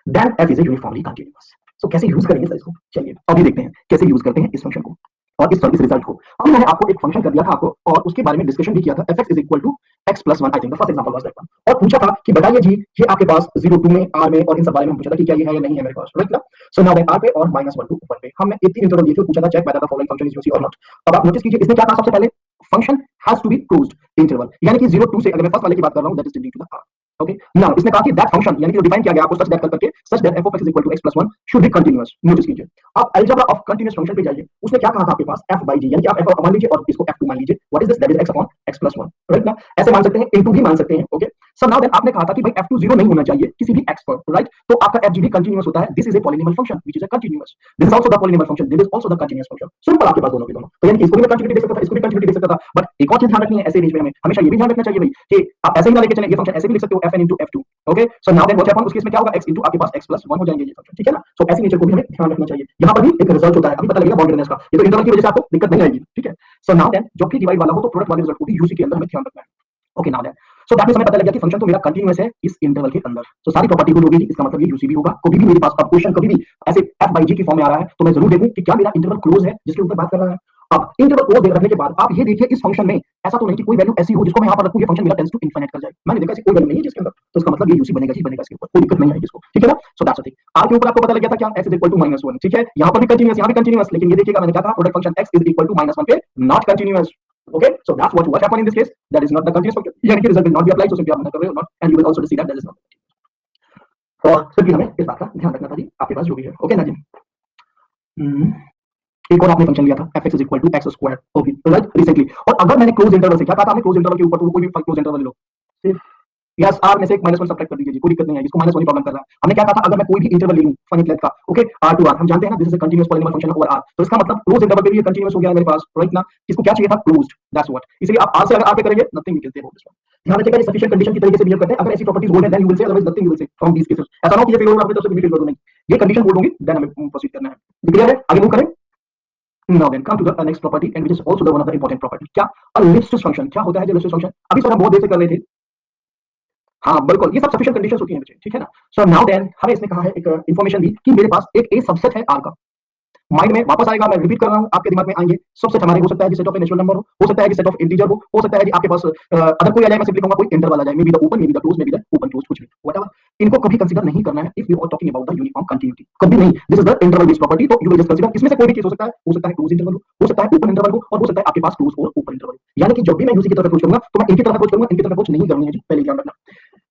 then F is a uniformly continuous. So कैसे यूज करेंगे सर इसको, चलिए अभी देखते हैं कैसे यूज करते हैं इस फंक्शन को और इस रिजल्ट को। अभी मैंने आपको एक फंक्शन कर दिया था आपको और उसके बारे में डिस्कशन भी किया था, F X is equal to X plus one, I think the first example was that one, और पूछा था कि बताइए जी ये आपके पास 0 2 में आर में और इन सब बारे में पूछा था कि क्या ये है या नहीं है मेरे पास, राइट ना। सो नाउ दैट आर पे और -1 टू 1 पे हमने एक तीन इंटरवल दिए थे, पूछा था check whether the following function is UC और नॉट। अब आप नोटिस कीजिए इसने क्या कहा सबसे पहले, function has to be closed interval, यानी कि 0 2 से अगर मैं फर्स्ट वाले की बात कर रहा हूं that is tending to the R. Okay now इसने कहा कि दैट फंक्शन यानी कि जो डिफाइन किया गया आपको सच दैट करके such that F of X is equal to X plus 1 should be continuous. Notice कीजिए आप अलजेब्रा ऑफ कंटीन्यूअस फंक्शन पे जाइए, उसने क्या कहा था आपके पास f by g, यानी कि आप f मान लीजिए और इसको f2 मान लीजिए, what is this, that is x upon x plus 1, right ना। ऐसे मान सकते हैं, इनटू भी मान सकते हैं। ओके सो नाउ देन आपने कहा था कि भाई f2 0 नहीं होना चाहिए किसी भी x पर, राइट, तो आपका fg भी कंटीन्यूअस होता है, this is a polynomial function which is a continuous, this is also the polynomial function, this is also the continuous function. Simple आपके पास दोनों के दोनों, तो यानी कि इसको भी मैं कंटीन्यूटी दे सकता था, इसको भी कंटीन्यूटी दे सकता था, बट एक और चीज ध्यान रखनी है ऐसे रेंज में हमें हमेशा ये भी ध्यान रखना चाहिए भाई कि आप ऐसे ही ना लेके चलें, ये फंक्शन ऐसे भी लिख सकते हो fn into f2। Okay so now then what happen, उस केस में क्या होगा, x into आपके पास x plus 1 हो जाएंगे ये फंक्शन, ठीक है ना। सो ऐसी नेचर को भी हमें ध्यान रखना चाहिए। यहां पर भी एक रिजल्ट होता है, अभी पता लगेगा बाउंडेडनेस का, ये तो इंटरवल की वजह से आपको दिक्कत नहीं आएगी, ठीक है। सो नाउ देन जब भी डिवाइड वाला हो तो प्रोडक्ट वाले रिजल्ट को भी यूसी के अंदर हमें ध्यान रखना है। Okay now then so that means हमें पता लग गया कि फंक्शन तो मेरा कंटीन्यूअस है इस इंटरवल के अंदर, तो सारी प्रॉपर्टी गुड हो गई, इसका मतलब ये यूसी भी होगा। कभी भी मेरे पास अब क्वेश्चन कभी भी ऐसे f by g की फॉर्म में आ रहा है तो मैं जरूर देखूं कि क्या मेरा इंटरवल क्लोज है जिसके ऊपर बात कर रहा है। अब इंटरवल क्लोज रखने के बाद आप ये देखिए इस फंक्शन में ऐसा तो नहीं कि कोई वैल्यू ऐसी हो जिसको मैं यहां पर रखूं ये फंक्शन मेरा टेंड्स टू इनफिनिट कर जाए, मैंने देखा ऐसी कोई वैल्यू नहीं है जिसके अंदर, तो इसका मतलब ये यूसी बनेगा, जी बनेगा, इसके ऊपर कोई दिक्कत नहीं आएगी इसको, ठीक है ना। सो दैट्स द थिंग, r के ऊपर आपको पता लग गया था क्या, x इज इक्वल टू -1, ठीक है, यहां पर भी कंटीन्यूअस, यहां भी कंटीन्यूअस, लेकिन ये देखिएगा मैंने क्या कहा, product function x is equal to -1 पे not continuous. Okay, so that's what happened in this case. That is not the continuous function. यानी कि result will not be applied. So simply आप मना कर रहे हो not, and you will also see that that is not. और simply हमें इस बात का ध्यान रखना था जी आपके पास जो भी है। ओके ना जी। एक और आपने फंक्शन लिया था f x is equal to x square, okay right, recently. और अगर मैंने क्लोज इंटरवल से क्या कहा था, हमने क्लोज इंटरवल के ऊपर तो कोई भी क्लोज इंटरवल लो, यस आर में से एक -1 सब्ट्रैक्ट कर दीजिए जी, कोई दिक्कत नहीं है, इसको -1 ही प्रॉब्लम कर रहा है। हमने क्या कहा था, अगर मैं कोई भी इंटरवल ले लूं फाइनाइट लेंथ का, ओके r टू r, हम जानते हैं ना this is a continuous polynomial function over r, तो इसका मतलब क्लोज इंटरवल पे भी ये कंटीन्यूअस हो गया है मेरे पास, राइट ना। इसको क्या चाहिए था, क्लोज्ड, दैट्स व्हाट। इसलिए आप r से अगर r पे करेंगे nothing we can say about this one. ध्यान रखिएगा ये सफिशिएंट कंडीशन की तरीके से बिहेव करते हैं, अगर ऐसी प्रॉपर्टीज बोल रहे हैं then you will say, otherwise nothing you will say from these cases. ऐसा ना हो कि ये फेल हो रहा है अपनी तरफ से भी फेल कर दो, नहीं, ये कंडीशन बोल दूंगी देन हमें प्रोसीड करना है। क्लियर है, आगे मूव करें। Now then come to the next property and which is also the one of the important property, क्या ellipsis function, क्या होता है जो ellipsis function, अभी सर हम बहुत देर से कर रहे थे। हाँ बिल्कुल, ये सब सफिशिएंट कंडीशंस होती हैं बच्चे, ठीक है ना। सो नाउ देन हमें इसने कहा है एक इंफॉर्मेशन दी कि मेरे पास एक ए सबसेट है आर का, माइंड में वापस आएगा, मैं रिपीट कर रहा हूं, आपके दिमाग में आएंगे सबसेट हमारे, हो सकता है कि सेट ऑफ नेचुरल नंबर हो सकता है कि सेट ऑफ इंटीजर हो सकता है कि आपके पास अदर कोई आ जाए, मैं सिंपली कहूंगा कोई इंटरवल आ जाए, may be the open, may be the close, may be the open close, कुछ भी व्हाटएवर। इनको कभी कंसीडर नहीं करना है if we are talking about the uniform continuity, कभी नहीं। This is the interval based property, तो यू विल जस्ट कंसीडर इसमें से कोई भी केस हो सकता है क्लोज इंटरवल हो सकता है ओपन इंटरवल और हो सकता है आपके पास क्लोज और ओपन इंटरवल। यानी कि जब भी मैं यूसी की तरफ अप्रोच करूंगा तो मैं इनकी तरफ अप्रोच करूंगा, इनकी तरफ अप्रोच नहीं करनी है जी, पहले ध्यान रखना।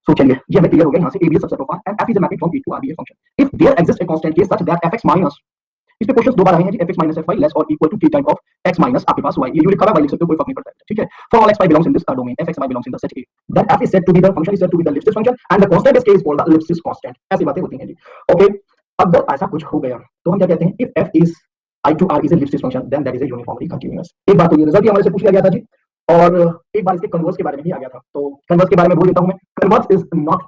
सो चलिए ये हमें क्लियर हो गया यहाँ से, A B subset of R and F is a mapping from A to R be a function if there exist a constant case such that F X minus, इस पे क्वेश्चंस दो बार आए हैं जी, fx minus fy लेस और equal to k time of x minus आपके पास y, ये यूनिट करा y लिख सकते हो, कोई फर्क नहीं पड़ता है, ठीक है। For all x y belongs in this domain, fx y belongs in the set A, then f is said to be the function is said to be the ellipsis function and the constant is k is called the ellipsis constant, ऐसी बातें होती हैं जी। Okay अगर ऐसा कुछ हो गया तो हम क्या कहते हैं, if f is I to R is a ellipsis function then that is a uniformly continuous। एक बात तो ये रिजल्ट ही हमारे से पूछ लिया गया था जी, और एक बार इसके कन्वर्स के बारे में भी आ गया था, तो कन्वर्स के बारे में बोल देता हूं मैं। Converse is not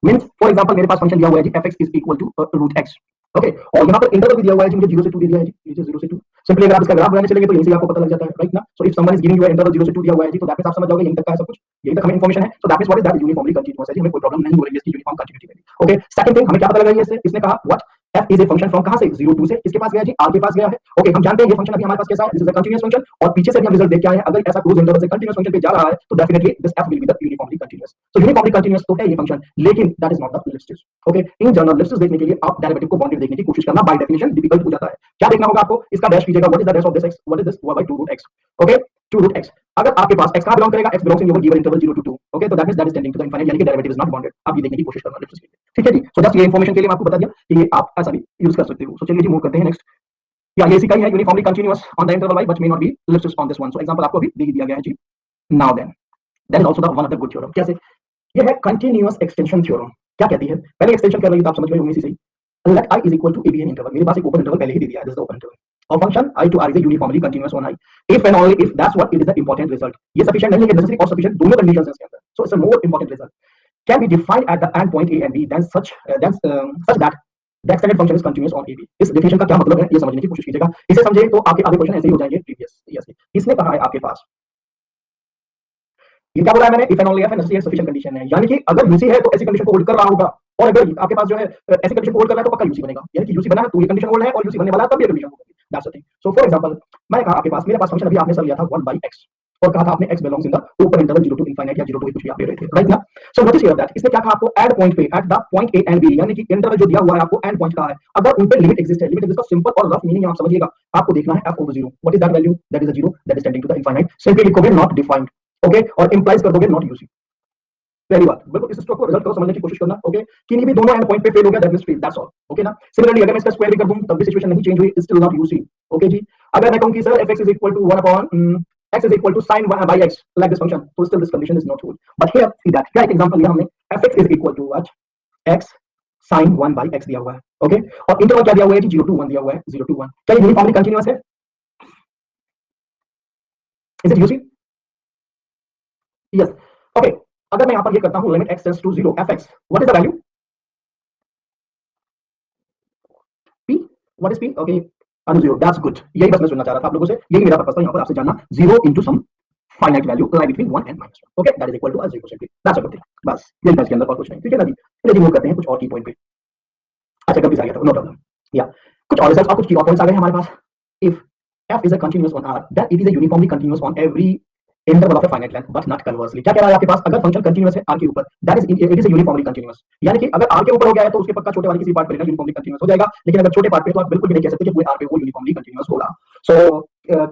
means for example मेरे पास फंक्शन दिया हुआ है जी fx is equal to root x, ओके, और यहाँ पर इंटरवल भी दिया हुआ है जी, मुझे 0 से 2 दे दिया है जी, नीचे 0 से 2। सिंपली अगर आप इसका ग्राफ बनाने चलेंगे तो यहीं से आपको पता लग जाता है, राइट ना। So if someone is giving you interval 0 से 2 दिया हुआ है जी, तो दैट मींस आप समझ जाओगे यहीं तक का है सब कुछ, यहीं तक हमें इंफॉर्मेशन है। So that means what is that, uniformly continuous है जी, हमें कोई प्रॉब्लम नहीं हो रही है इसकी यूनिफॉर्म कंटीन्यूटी में। ओके सेकंड थिंग हमें क्या पता लगा इससे, इसने कहा what f is a function from कहां से, 0 2 से किसके पास गया जी, r के पास गया है। ओके हम जानते हैं ये फंक्शन अभी हमारे पास कैसा है, this is a continuous function, और पीछे से भी हम रिजल्ट देख के आए हैं, अगर ऐसा क्लोज इंटरवल से कंटीन्यूअस फंक्शन पे जा रहा है तो definitely this f will be the uniformly continuous। so uniformly continuous तो है ये फंक्शन, लेकिन that is not the ellipsis। Okay in general ellipsis देखने के लिए आप डेरिवेटिव को बाउंडेड देखने की कोशिश करना बाय डेफिनेशन डिफिकल्ट हो जाता है। क्या देखना होगा आपको, इसका डैश कीजिएगा, what is the dash of this x, what is this, 1 by 2 root x। Okay 2 root x, अगर आपके पास x कहां बिलोंग करेगा, x belongs in your given interval 0 to 2, okay, तो that means that is tending to the infinite, यानी कि derivative is not bounded, आप ये देखने की कोशिश करना ellipsis के लिए, ठीक है जी। सो जस्ट ये इंफॉर्मेशन के लिए मैं आपको बता दिया कि ये आप ऐसा भी यूज कर सकते हो। सो चलिए जी मूव करते हैं नेक्स्ट, या ये इसी का ही है, uniformly continuous on the interval y but may not be ellipsis on this one. So example आपको अभी दे दिया गया है जी। Now then that is also the one of the good theorem, कैसे, ये है कंटीन्यूअस एक्सटेंशन थ्योरम। क्या कहती है, पहले एक्सटेंशन कर रही है तो आप समझ गए होंगे इसी से, late i is equal to a b an interval, मेरे पास एक ओपन इंटरवल पहले ही दे दिया है, this is the open interval, of function I to R is uniformly continuous on I. If and only if that's what it is the important result. ये sufficient नहीं है, necessary और sufficient दोनों conditions हैं इसके अंदर. So it's a more important result. Can be defined at the end point A and B then such that the extended function is continuous on AB. इस definition का क्या मतलब है ये समझने की कोशिश कीजिएगा. इसे समझे तो आपके आगे क्वेश्चन ऐसे ही हो जाएंगे previous years के. इसने कहा है आपके पास ये क्या बोला है मैंने, if and only if necessary sufficient condition है, यानी कि अगर यूसी है तो ऐसी कंडीशन को होल्ड कर रहा होगा, और अगर आपके पास जो है ऐसी कंडीशन को होल्ड कर रहा है तो पक्का यूसी बनेगा, यानी कि यूसी बना है तो ये कंडीशन होल्ड है और यूसी बनने वाला है तब ये कंडीशन होगी. That's the thing. So for example मैंने कहा आपके पास मेरे पास फंक्शन अभी आपने सर लिया था 1/x और कहा था आपने x belongs in the open interval 0 to infinite या 0 टू कुछ भी आप ले रहे थे, राइट ना. सो नोटिस हियर दैट इसने क्या कहा आपको एट पॉइंट पे, at the point a and b, यानी कि इंटरवल जो दिया हुआ है आपको एंड पॉइंट का है, अगर उन पे लिमिट एग्जिस्ट है, लिमिट एग्जिस्ट का सिंपल और रफ मीनिंग आप समझिएगा, आपको देखना है f over 0. What is that value? That is a 0 that is tending to the infinite. Simply लिखोगे नॉट डिफाइंड, ओके, और इंप्लाइज कर दोगे नॉट यूसी. पहली बात बिल्कुल इस स्ट्रोक को रिजल्ट को समझने की कोशिश करना, ओके, किन्हीं भी दोनों एंड पॉइंट पे फेल हो गया that means fail, that's all, okay ना. सिमिलरली अगर मैं इसका स्क्वायर भी कर दूं तब भी सिचुएशन नहीं चेंज हुई, स्टिल नॉट यूसी, ओके जी. अगर मैं कहूं कि sir fx is equal to 1 upon x is equal to sin 1 by x like this function, so still this condition is not true. But here see that क्या एक example लिया हमने, fx is equal to what, x sin 1 by x दिया हुआ है, okay, और interval क्या दिया हुआ है जी 0 to 1 दिया हुआ है, 0 to 1. क्या ये यूनिफॉर्मली कंटीन्यूअस है? Is it UC? Yes, okay. अगर मैं यहां पर ये करता हूं limit x tends to 0 fx, what is the value p, what is p, okay, Anu 0, that's good. यही बस मैं सुनना चाह रहा था आप लोगों से, यही मेरा पर्पस था यहां पर आपसे जानना. 0 into some finite value lie between 1 and -1, okay, that is equal to 0 simply, that's a good thing. बस यही था इसके अंदर और कुछ नहीं, ठीक है ना जी. चलिए मूव करते हैं कुछ और की पॉइंट पे. अच्छा कब आ गया था, नो प्रॉब्लम. या कुछ और रिजल्ट्स और कुछ की और पॉइंट्स आ गए हमारे पास. If f is a continuous on R, then it is a uniformly continuous on every interval of a finite length, but not conversely. क्या कह रहा है आपके पास, अगर फंक्शन कंटीन्यूअस है R के ऊपर, that is it is a uniformly continuous, यानी कि अगर R के ऊपर हो गया है तो उसके पक्का छोटे वाले किसी पार्ट पर यूनिफॉर्मली कंटीन्यूअस हो जाएगा, लेकिन अगर छोटे पार्ट पे तो आप बिल्कुल भी नहीं कह सकते कि पूरे R पे वो यूनिफॉर्मली कंटीन्यूअस होगा. So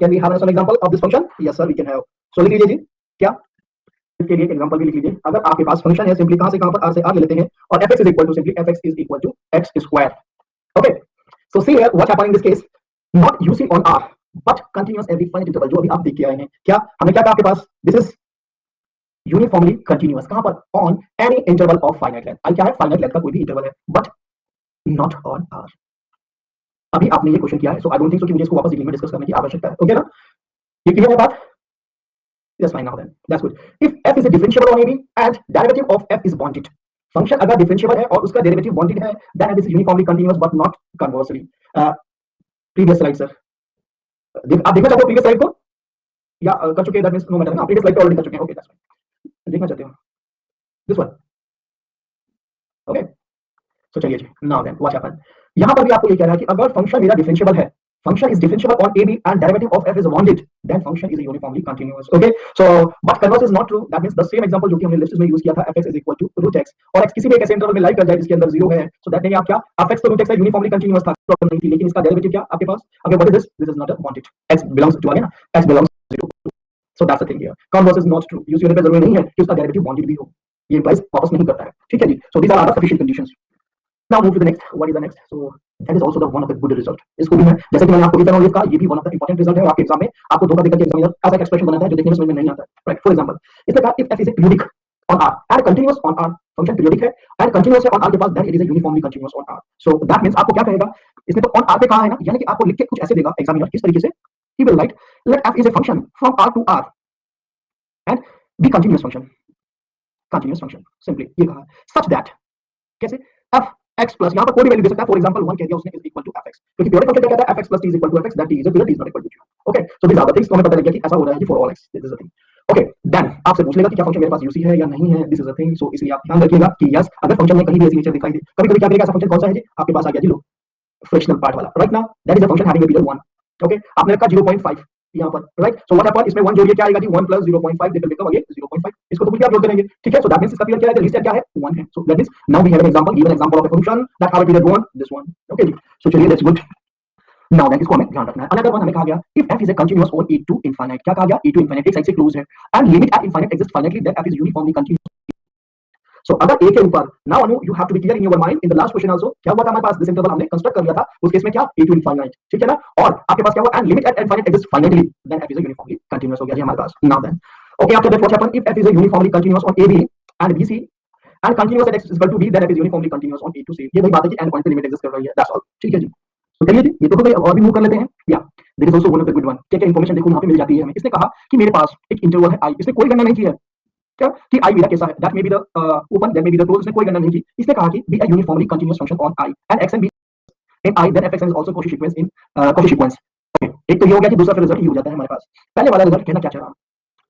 can we have some example of this function? Yes sir we can have. So लिख लीजिए जी, क्या इसके लिए एक एग्जांपल भी लिख लीजिए. अगर आपके पास फंक्शन है सिंपली कहां से कहां पर R से R ले लेते हैं, और fx is equal to simply fx is equal to x square, okay. So see here what happened in this case, not using on R but continuous every finite interval, जो अभी आप देख के आए हैं. क्या हमने क्या कहा आपके पास, दिस इज यूनिफॉर्मली कंटीन्यूअस कहां पर, on any interval of finite length. क्या है, फाइनाइट लेंथ का कोई भी इंटरवल है, बट नॉट ऑन R. अभी आपने ये क्वेश्चन किया है, सो आई डोंट थिंक सो कि मुझे इसको वापस डिटेल में डिस्कस करने की आवश्यकता है, ओके ना. ये क्लियर है बात? Yes, fine now then. That's good. If f is a differentiable on AB and derivative of f is bounded, function अगर डिफरेंशिएबल है और उसका डेरिवेटिव बाउंडेड है, then it is uniformly continuous but not conversely. Previous slide sir, आप देखना चाहते हो previous slide को या कर चुके हैं, दैट मींस नो मैटर ना, प्रीवियस स्लाइड ऑलरेडी कर चुके हैं, ओके दैट्स फाइन. देखना चाहते हो दिस वन, ओके. सो चलिए जी, नाउ देन व्हाट हैपेंड, यहां पर भी आपको ये कह रहा है कि अगर फंक्शन मेरा डिफरेंशिएबल है, function is differentiable on AB and derivative of f is bounded, then function is uniformly continuous, okay. So but converse is not true, that means the same example जो कि हमने लिस्ट में use किया था, fx is equal to root x, और x किसी भी एक ऐसे इंटरवल में लाई कर जाए जिसके अंदर 0 है, so that means आप क्या, fx तो root x है, uniformly continuous था, प्रॉब्लम नहीं थी, लेकिन इसका डेरिवेटिव क्या आपके पास, अगर what is this is not a bounded, x belongs to, आ गया ना, x belongs to 0, so that's the thing here. Converse is not true, use होने पे जरूरी नहीं है कि उसका डेरिवेटिव बाउंडेड भी हो, ये इंप्लाइज वापस नहीं करता है, ठीक है जी. so these are the sufficient conditions. Now move to the next. What is the next? So that is also the one of the good result. इसको भी मैं जैसे कि मैंने आपको इथेनॉल का, ये भी one of the important result है, और आपके एग्जाम में आपको धोखा देकर के एग्जामिनर ऐसा एक्सप्रेशन बनाता है जो देखने में समझ में नहीं आता है, राइट. फॉर एग्जांपल इसने कहा if f is a periodic on R and continuous on R, function periodic है and continuous है on R के पास, then it is a uniformly continuous on R. So that means आपको क्या कहेगा, इसने तो on R पे कहा है ना, यानी कि आपको लिख के कुछ ऐसे देगा एग्जामिनर, किस तरीके से, he will write let f is a function from R to R and be continuous function simply ये कहा, such that कैसे, f x प्लस, यहाँ पर कोई भी वैल्यू दे सकता है, फॉर एग्जांपल 1 कह दिया उसने इज इक्वल टू fx, क्योंकि पीरियोडिक फंक्शन क्या कहता है, fx plus t is equal to fx, that t is a period, t is not equal to 0, okay. So this are the things, तो हमें पता लग गया कि ऐसा हो रहा है जी for all x, this is the thing, okay. Then आपसे पूछ लेगा कि क्या फंक्शन मेरे पास यूसी है या नहीं है, दिस इज द थिंग. सो इसलिए आप ध्यान रखिएगा कि यस, अगर फंक्शन में कहीं भी ऐसी नेचर दिखाई दे, कभी-कभी क्या करेगा, ऐसा फंक्शन कौन सा है जी आपके पास आ गया जी, लो फ्रैक्शनल पार्ट वाला, right now that is a function having a period 1, okay. आपने रखा 0.5 यहाँ पर, राइट. सो व्हाट हैपेंड, इसमें 1 जोड़िए, क्या आएगा जी 1 plus 0.5, this will become again 0.5, इसको तो क्या जोड़ करेंगे, ठीक है. सो दैट मींस इसका पीरियड क्या है, लिस्ट क्या है 1 है. So that means now we have an example, given example of a function that have a period 1, this one, okay जी. सो चलिए दैट्स गुड. नाउ देन इसको हमें ध्यान रखना है. अनदर वन हमें कहा गया if f is a continuous on e to infinite, क्या कहा गया, e to infinite एक साइड से क्लोज है and limit at infinite exists finitely, then f is uniformly continuous. So अगर a के ऊपर, now Anu you have to be clear in your mind, in the last question also क्या हुआ था हमारे पास, दिस इंटरवल हमने कंस्ट्रक्ट कर लिया था, उस केस में क्या a to infinite, ठीक है ना, और आपके पास क्या हुआ, and limit at infinite exists finitely, then f is uniformly continuous हो गया जी हमारे पास. Now then okay, after that what happened, if f is uniformly continuous on AB and BC and continuous at x is equal to b, then f is uniformly continuous on A to C. ये वही बात है कि and point पे limit exist कर रही है, that's all, ठीक है जी. तो चलिए जी, ये तो हो गई, और भी मूव कर लेते हैं। या there is also one of the good one. क्या-क्या इन्फॉर्मेशन देखो यहाँ पे मिल जाती है हमें। इसने कहा कि मेरे पास एक इंटरवल है i, इसने कोई गणना नहीं की है। क्या कि i मेरा कैसा है, that may be the open, that may be the close, इसने कोई गणना नहीं की। इसने कहा कि be a uniformly continuous function on i and x and b in i, then fxn is also Cauchy sequence in Cauchy sequence. Okay, एक तो ये हो गया कि दूसरा फिर रिजल्ट ये हो जाता है हमारे पास। पहले वाला रिजल्ट कहना क्या चाह रहा हूं,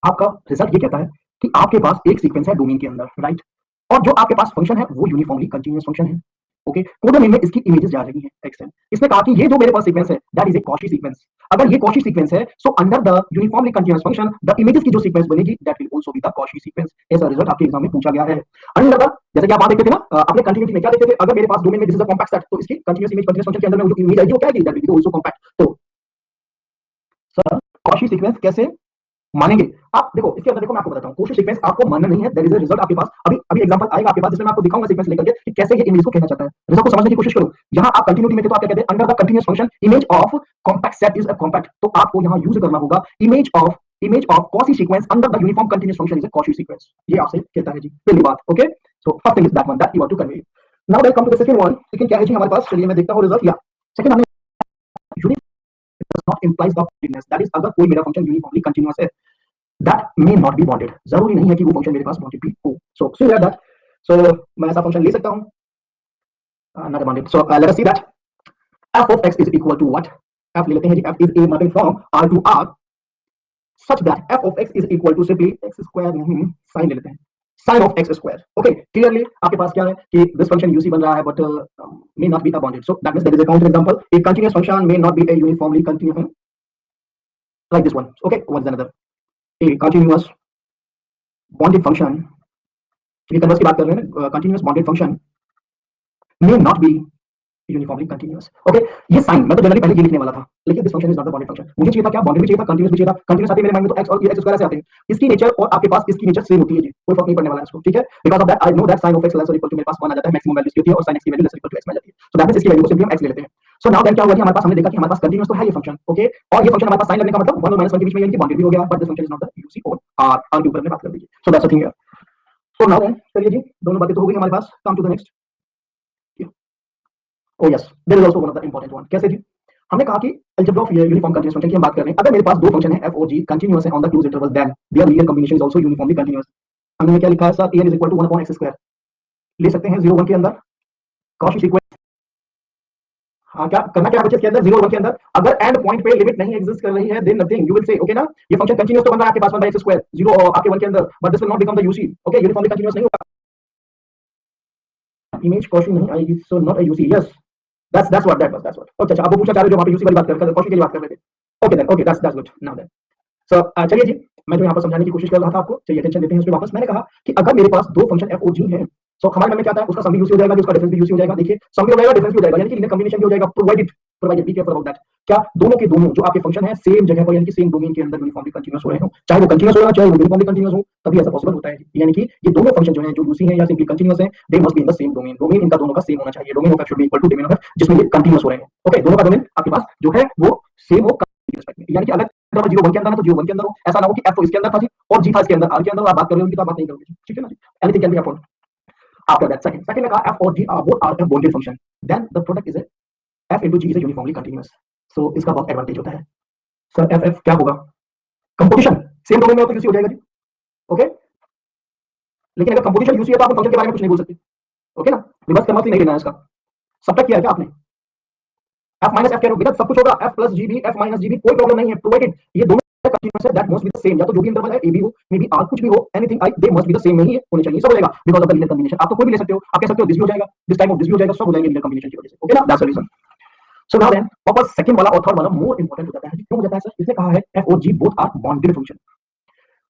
आपका रिजल्ट ये कहता है कि आपके पास एक सीक्वेंस है डोमेन के अंदर, राइट? और जो आपके पास फंक्शन है वो यूनिफॉर्मली कंटीन्यूअस फंक्शन है। ओके, कोडोमेन में इसकी इमेजेस जा रही हैं एक्सएन। इसने कहा कि ये जो मेरे पास सीक्वेंस है that is a Cauchy sequence. अगर ये कॉची सीक्वेंस है, so under the uniformly continuous function the images की जो सीक्वेंस बनेगी that will also be the Cauchy sequence. ऐसा रिजल्ट आपके एग्जाम में पूछा गया है। अंडर द, जैसे कि आप देखते थे ना, अपने कंटीन्यूटी में क्या देखते थे, अगर मेरे पास डोमेन में this is a compact set, तो इसकी कंटीन्यूअस इमेज कंटीन्यूअस फंक्शन के अंदर में जो इमेज आएगी वो क्या आएगी, that will be also compact. तो सर कॉची सीक्वेंस कैसे मानेंगे? आप देखो इसके अंदर, देखो मैं आपको बताता हूं, कोशिश सीक्वेंस आपको मानना नहीं है, देयर इज अ रिजल्ट आपके पास। अभी अभी एग्जांपल आएगा आपके पास जिसमें मैं आपको दिखाऊंगा सीक्वेंस लेकर के कि कैसे ये इमेज को कहना चाहता है। रिजल्ट को समझने की कोशिश करो। यहां आप कंटिन्यूटी में थे तो आप क्या कहते हैं, under the continuous function image of compact set is a compact. तो आपको यहां यूज करना होगा image of Cauchy sequence under the uniform continuous function is a Cauchy sequence. ये आपसे कहता है जी पहली बात। Okay, so first thing is that one that you want to convey. Now welcome to the second one. Second क्या है जी हमारे पास, चलिए मैं देखता हूं रिजल्ट। या सेकंड हमने unit does not implies the continuous, that is अगर कोई मेरा फंक्शन यूनिफॉर्मली कंटीन्यूअस है that may not be bounded, जरूरी नहीं है कि वो फंक्शन मेरे पास बाउंडेड भी हो। so that, so मैं ऐसा फंक्शन ले सकता हूं not bounded, so let us see that f of x is equal to what। f ले लेते हैं जी, f is a mapping from r to r such that f of x is equal to simply x square, नहीं sin ले लेते हैं, sin of x square। okay, clearly आपके पास क्या है कि this function uc बन रहा है but may not be a bounded, so that means there is a counter example, a continuous function may not be a uniformly continuous like this one। okay, what is another, a continuous bonded function, ये converse की बात कर रहे हैं, continuous bonded function may not B uniformly continuous. Okay, ये sign मैं तो generally पहले ये लिखने वाला था, लेकिन this function is not the bonded function. मुझे चाहिए था क्या, बॉन्डेड भी चाहिए था, कंटीन्यूअस भी चाहिए था। कंटीन्यूअस आते मेरे माइंड में तो x और x स्क्वायर से आते हैं। इसकी नेचर और आपके पास इसकी नेचर सेम होती है जी, कोई फर्क नहीं पड़ने वाला है इसको, ठीक है। Because of that I know that sin of x less और इक्वल टू मेरे पास 1 आ जाता है, मैक्सिमम वैल्यू इसकी होती है, और sin x की वैल्यू लेस और इक्वल टू x में आ जाती है। सो दैट मींस इसकी वैल्यू को सिंपली हम x ले लेते हैं। सो नाउ देन क्या हुआ कि हमारे पास, हमने देखा कि हमारे पास कंटीन्यूअस तो है ये फंक्शन, ओके, और ये फंक्शन हमारे पास साइन लगने का मतलब 1 और -1 के बीच में, यानी कि बॉन्डेड भी हो गया, but this function is not the UC और r के ऊपर हमने बात कर दी। So that's the thing here. So now then चलिए जी, दोनों बातें तो हो गई हमारे पास, come to the next. Oh yes, there is also one of the important one. कैसे जी, हमने कहा कि algebra of uniform continuous function की हम बात कर रहे हैं। अगर मेरे पास दो फंक्शन है f और g कंटीन्यूअस है on the closed interval, then there linear combination is also uniformly continuous. हमने क्या लिखा है sir, an is equal to 1 upon x square ले सकते हैं 0 1 के अंदर, कॉची सीक्वेंस। हाँ, क्या करना, क्या बच्चे इसके अंदर 0 1 के अंदर, अगर एंड पॉइंट पे लिमिट नहीं एग्जिस्ट कर रही है then nothing, you will say okay ना, ये फंक्शन कंटीन्यूअस तो बन रहा है आपके पास 1 by x square 0 आपके 1 के अंदर, but this will not become the UC. Okay, uniformly continuous नहीं होगा, इमेज कॉची नहीं आएगी, so not a UC. Yes, that's what that was, that's what। अच्छा अच्छा, आप वो पूछना चाह रहे हो जो वहां पे यूसी वाली बात कर रहे थे, कॉची की बात कर रहे थे। Okay then, okay that's good. Now then so चलिए जी, मैं जो यहाँ पर समझाने की कोशिश कर रहा था आपको, चलिए अटेंशन देते हैं उस पे वापस। मैंने कहा कि अगर मेरे पास दो फंक्शन f और g हैं, सो हमारे मन में क्या आता है, उसका सम भी यूसी हो जाएगा, उसका डिफरेंस भी यूसी हो जाएगा। देखिए, सम भी हो जाएगा, डिफरेंस भी हो जाएगा, यानी कि लीनियर कॉम्बिनेशन भी हो जाएगा, provided B careful about that. क्या दोनों के दोनों जो आपके फंक्शन है सेम जगह पर, यानी कि सेम डोमेन के अंदर यूनिफॉर्मली कंटीन्यूअस हो रहे हो, चाहे वो कंटीन्यूअस हो चाहे वो यूनिफॉर्मली कंटीन्यूअस हो, तभी ऐसा पॉसिबल होता है। यानी कि ये दोनों फंक्शन जो हैं, जो यूसी हैं या सिंपली कंटीन्यूअस हैं, they must be in the same domain. Domain इनका दोनों का सेम होना चाहिए, domain of f should be equal to domain of f जिसमें ये कंटीन्यूअस हो रहे हैं। ओके, दोनों का डोमेन आपके पास जो है वो सेम हो रिस्पेक्ट में, यानी कि अगर 0 1 के अंदर है तो 0 1 के अंदर हो, ऐसा ना हो कि f तो इसके अंदर था जी और g था इसके अंदर, r के अंदर आप बात कर रहे हो, उनकी तो आप बात नहीं करोगे, ठीक है ना जी। Anything can be happen after that. Second ने कहा f और g are both are f bounded function, then the product is f into g is a uniformly continuous। so इसका बहुत एडवांटेज होता है सर। f क्या होगा, कंपोजिशन सेम डोमेन में हो तो यूसी हो जाएगा जी, ओके। लेकिन अगर कंपोजिशन यूसी है तो आप फंक्शन के बारे में कुछ नहीं बोल सकते, ओके ना। रिवर्स करना नहीं लेना है इसका, सबट्रैक्ट किया है क्या आपने, f माइनस f क्या सब कुछ होगा, f प्लस जी भी f माइनस जी भी, कोई प्रॉब्लम नहीं है, प्रोवाइडेड ये दोनों कंटीन्यूअस है, that must be the same. या तो जो भी इंटरवल है a b हो, मे बी r कुछ भी हो, anything I, they must be the same नहीं है, होने चाहिए, सब हो जाएगा because of the linear combination. आप तो कोई भी ले सकते हो, आप कह सकते हो दिस भी हो जाएगा, दिस टाइम ऑफ दिस भी हो जाएगा, सब हो जाएंगे लीनियर कॉम्बिनेशन की वजह से, ओके ना, that's the reason. So now then वापस सेकंड वाला और थर्ड वाला मोर इंपोर्टेंट हो जाता है। क्यों हो जाता है सर, इसने कहा है f और g both are bounded function,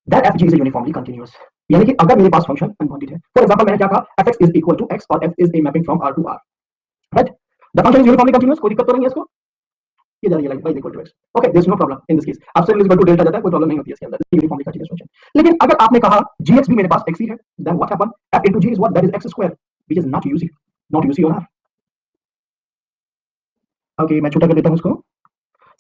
that f g is uniformly continuous. यानी कि अगर मेरे पास फंक्शन अनबॉन्डेड है, फॉर एग्जांपल मैंने क्या कहा, fx is equal to x और f is a mapping from r to r, right. The function is uniformly continuous, कोई दिक्कत तो नहीं है इसको, ये जा रही है like y equal to x, okay, there is no problem in this case, epsilon is equal to delta जाता है, कोई प्रॉब्लम नहीं होती है इसके अंदर, यूनिफॉर्मली कंटीन्यूअस फंक्शन। लेकिन अगर आपने कहा gx भी मेरे पास x ही है, then what happen, f into g is what, that is x square which is not UC, not UC on r। Okay, मैं छोटा कर देता हूं इसको।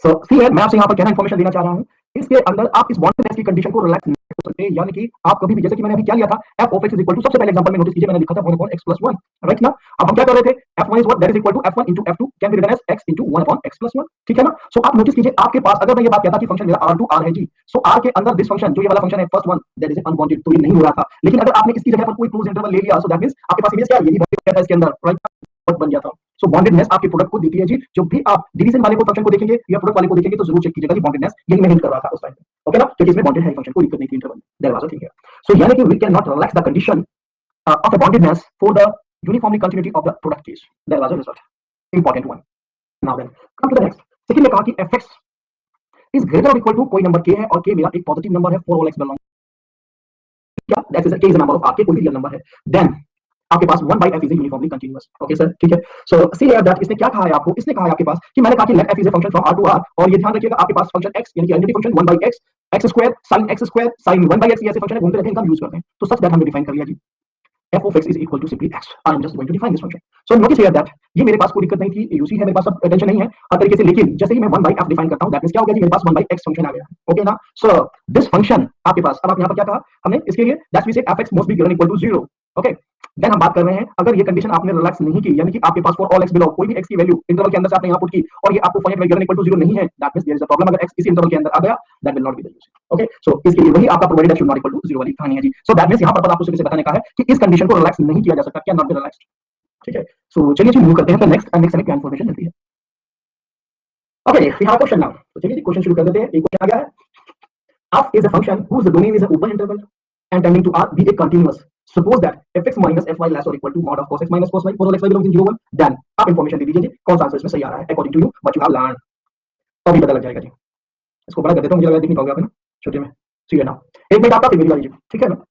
सो सी है, मैं आपसे यहां पर क्या इंफॉर्मेशन देना चाह रहा हूं, इसके अंदर आप इस बॉन्डेडनेस की कंडीशन को रिलैक्स नहीं कर सकते, यानी कि आप कभी भी, जैसे कि मैंने अभी क्या लिया था, f of x is equal to, सबसे पहले एग्जांपल में नोटिस कीजिए मैंने लिखा था 1 upon x plus 1, राइट ना। अब हम क्या कर रहे थे, f1 is what, that is equal to f1 into f2 can be written as x into 1 upon x plus 1, ठीक है ना। सो आप नोटिस कीजिए आपके पास, अगर मैं ये बात कहता कि फंक्शन मेरा r2 r है जी, सो r के अंदर दिस फंक्शन, जो ये वाला फंक्शन है first one, that is unbounded, तो ये नहीं हो रहा था। लेकिन अगर आपने इसकी जगह पर कोई क्लोज इंटरवल ले लिया, सो दैट मींस आपके पास इमेज क्या है, यही बन इसके अंदर, राइट, बन गया था। सो बॉन्डेडनेस आपके प्रोडक्ट को देती है जी। जब भी आप डिवीजन वाले को फंक्शन को देखेंगे या प्रोडक्ट वाले को देखेंगे तो जरूर चेक कीजिएगा कि बॉन्डेडनेस, यही मैं हिंट कर रहा था उस टाइम पे, ओके ना, क्योंकि इसमें बॉन्डेड है फंक्शन, कोई दिक्कत नहीं थी interval, there was a thing here. So यानी कि we can not relax the condition of a bondedness for the uniformly continuity of the product case. There was a result. Important one. Now then, come to the next. Second में कहा कि fx is greater or equal to कोई number k है और k मेरा एक positive number है for all x belong, क्या x is k is a number of r, k कोई भी रियल नंबर है, then आपके पास 1 by f is a uniformly continuous, okay sir, ठीक है। सो सी हियर दैट, इसने क्या कहा है आपको, इसने कहा है आपके पास कि मैंने कहा कि late f is a function from r to r, और ये ध्यान रखिएगा आपके पास फंक्शन x यानी कि identity function 1 by x, x square sin 1 by x, ये ऐसे फंक्शन है, घूमते रहते हैं, इनका यूज करते हैं, तो सच दैट हमने डिफाइन कर लिया जी, f of x is equal to simply x. I am just going to define this function. So notice here that ये मेरे पास कोई दिक्कत नहीं थी, यूसी है मेरे पास, सब टेंशन नहीं है हर तरीके से, लेकिन जैसे ही मैं 1 by f डिफाइन करता हूं, दैट मींस क्या हो गया जी, मेरे पास 1 by x फंक्शन आ गया, ओके ना। सो दिस फंक्शन आपके पास, अब आप यहां पर क्या कहा हमने इसके लिए, that we said fx must be given equal to 0, okay. Then हम बात कर रहे हैं, अगर ये कंडीशन आपने रिलैक्स नहीं की, यानी कि आपके पास फॉर ऑल x बिलोंग, कोई भी x की वैल्यू इंटरवल के अंदर से आपने यहां पुट की और ये आपको फाइनाइट गिवन इक्वल टू 0 नहीं है, that means there is a problem. अगर x इसी इंटरवल के अंदर आ गया, that will not be the use, okay. So इसके लिए वही आपका provided x should not equal to 0 वाली कहानी है जी। सो दैट मींस यहां पर आपको सिर्फ से बताने का है कि इस कंडीशन को रिलैक्स नहीं किया जा सकता, क्या नॉट बी रिलैक्स्ड, ठीक है। सो चलिए जी मूव करते हैं, तो नेक्स्ट एंड नेक्स्ट हमें क्या इंफॉर्मेशन मिलती है। Okay, we have question now, तो चलिए क्वेश्चन शुरू कर देते हैं। एक क्वेश्चन आ गया है, f is a function whose domain is an open interval and tending to r be a continuous. Suppose that fx minus fy less or equal to mod of cos x minus cos y for all x y belongs in 0 1, then आप information दे दीजिए जी, कौन सा answer इसमें सही आ रहा है according to you what you have learn, तो अभी पता लग जाएगा जी। इसको बड़ा कर देता हूं, मुझे लगा देख नहीं पाओगे आप, है ना, छोटे में। सी है ना, एक मिनट आपका, फिर मेरी बारी जी, ठीक है ना।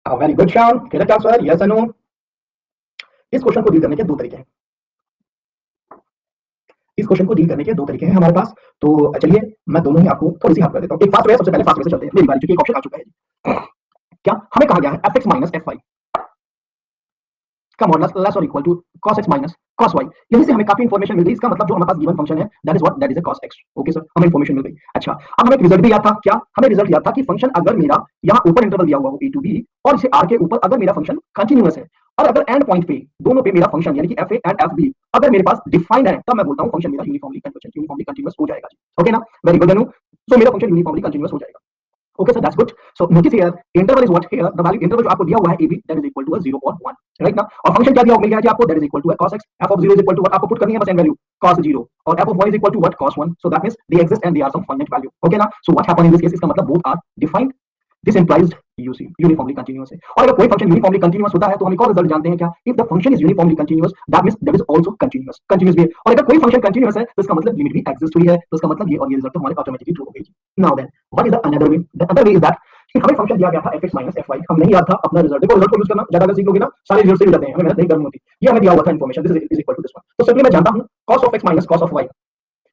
Very good Shyam, correct answer, yes और नो। इस क्वेश्चन को डील करने के दो तरीके हैं, इस क्वेश्चन को डील करने के दो तरीके हैं हमारे पास, तो चलिए मैं दोनों ही आपको थोड़ी सी हेल्प कर देता हूं। एक फास्ट वे, सबसे पहले फास्ट वे से चलते हैं, मेरी बारी, क्योंकि एक ऑप्शन आ चुका है। क्या हमें कहा गया है fx माइनस fy का मॉडुलस लेस और equal to cos x minus cos y, यहीं से हमें काफी इंफॉर्मेशन मिल गई। इसका मतलब जो हमारे पास गिवन फंक्शन है, that is what, that is a cos x, okay sir, हमें इंफॉर्मेशन मिल गई। अच्छा, अब हमें एक रिजल्ट भी याद था, क्या हमें रिजल्ट याद था कि फंक्शन अगर मेरा यहाँ ऊपर इंटरवल दिया हुआ हो a to b और इसे r के ऊपर अगर मेरा फंक्शन कंटीन्यूअस है, और अगर एंड पॉइंट पे दोनों पे मेरा फंक्शन यानी कि fa एंड fb अगर मेरे पास डिफाइंड है, तब मैं बोलता हूँ फंक्शन मेरा यूनिफॉर्मली कंटीन्यूअस हो जाएगा, ओके ना। वेरी गुड अनु, सो मेरा फंक्शन यूनिफॉर्मली कंटीन्यूअस हो जाएगा, okay sir, that's good. So notice here interval is what, here the value interval जो आपको दिया हुआ है ab, that is equal to a 0 और 1, right ना। और फंक्शन क्या दिया मिल गया है आपको, that is equal to a cos x, f of 0 is equal to what, आपको पुट करनी है बस n वैल्यू cos 0, और f of 1 is equal to what, cos 1, so that means they exist and they are some finite value, okay ना। So what happen in this case, इसका मतलब both are defined, this implies UC uniformly continuous है। और अगर कोई function uniformly continuous होता है तो हम एक और रिजल्ट जानते हैं, क्या, if the function is uniformly continuous that means that is also continuous, continuous भी है। और अगर कोई फंक्शन कंटीन्यूअस है तो इसका मतलब लिमिट भी एग्जिस्ट हुई है, तो इसका मतलब ये और ये रिजल्ट तो हमारे ऑटोमेटिकली ट्रू हो गई। Now then what is the another way, the other way is that कि हमें फंक्शन दिया गया था fx माइनस fy, हम नहीं याद था अपना रिजल्ट, देखो रिजल्ट को यूज करना ज्यादा अगर सीख लोगे ना, सारे रिजल्ट से भी जाते हैं, हमें मेहनत नहीं करनी होती। ये हमें दिया हुआ था information, this is equal to this one, तो सिंपली मैं जानता हूं cos of x minus cos of y,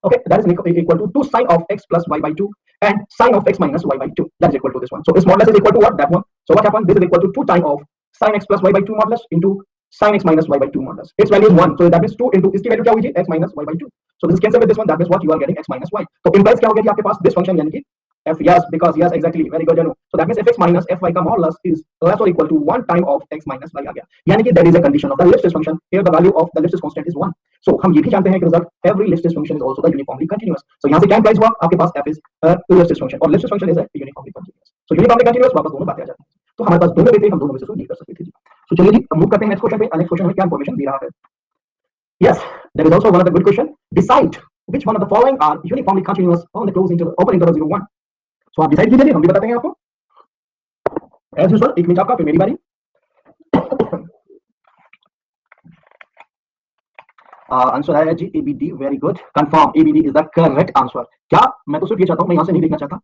okay, that is equal to 2 sin of x plus y by 2 and sin of x minus y by 2, that is equal to this one. So this modulus is equal to what, that one. So what happens, this is equal to 2 times of sin x plus y by 2 modulus into sin x minus y by 2 modulus, its value is 1, so that means 2 into इसकी value क्या हुई, x minus y by 2, so this is cancel with this one, that means what, you are getting x minus y, तो implies क्या हो गया आपके पास, this function यानी कि f, yes, because yes exactly, very good Janu, so that means fx minus fy का modulus is less or equal to 1 time of x minus y आ गया, यानी कि there is a condition of the Lipschitz function, here the value of the Lipschitz constant is 1, so हम ये भी जानते हैं कि result every Lipschitz function is also the uniformly continuous, so यहाँ से क्या implies हुआ, आपके पास f is a Lipschitz function और Lipschitz function is a uniformly continuous, so uniformly continuous वापस दोनों बातें आ जाती हैं, तो हमारे पास दोनों देते हैं, हम दोनों में से डील कर सकते थे। तो चलिए जी मूव करते हैं नेक्स्ट क्वेश्चन पे। नेक्स्ट क्वेश्चन में क्या इंफॉर्मेशन दे रहा है, yes, there is also one of the good question, decide which one of the following are uniformly continuous on the closed interval, open interval 0 1, so आप decide कीजिए, हम भी बताते हैं आपको एज यूजुअल। एक मिनट आपका, फिर मेरी बारी। आंसर है जी ABD, very good, confirm, ABD is the correct answer. क्या मैं तो सिर्फ ये चाहता हूं, मैं यहां से नहीं देखना चाहता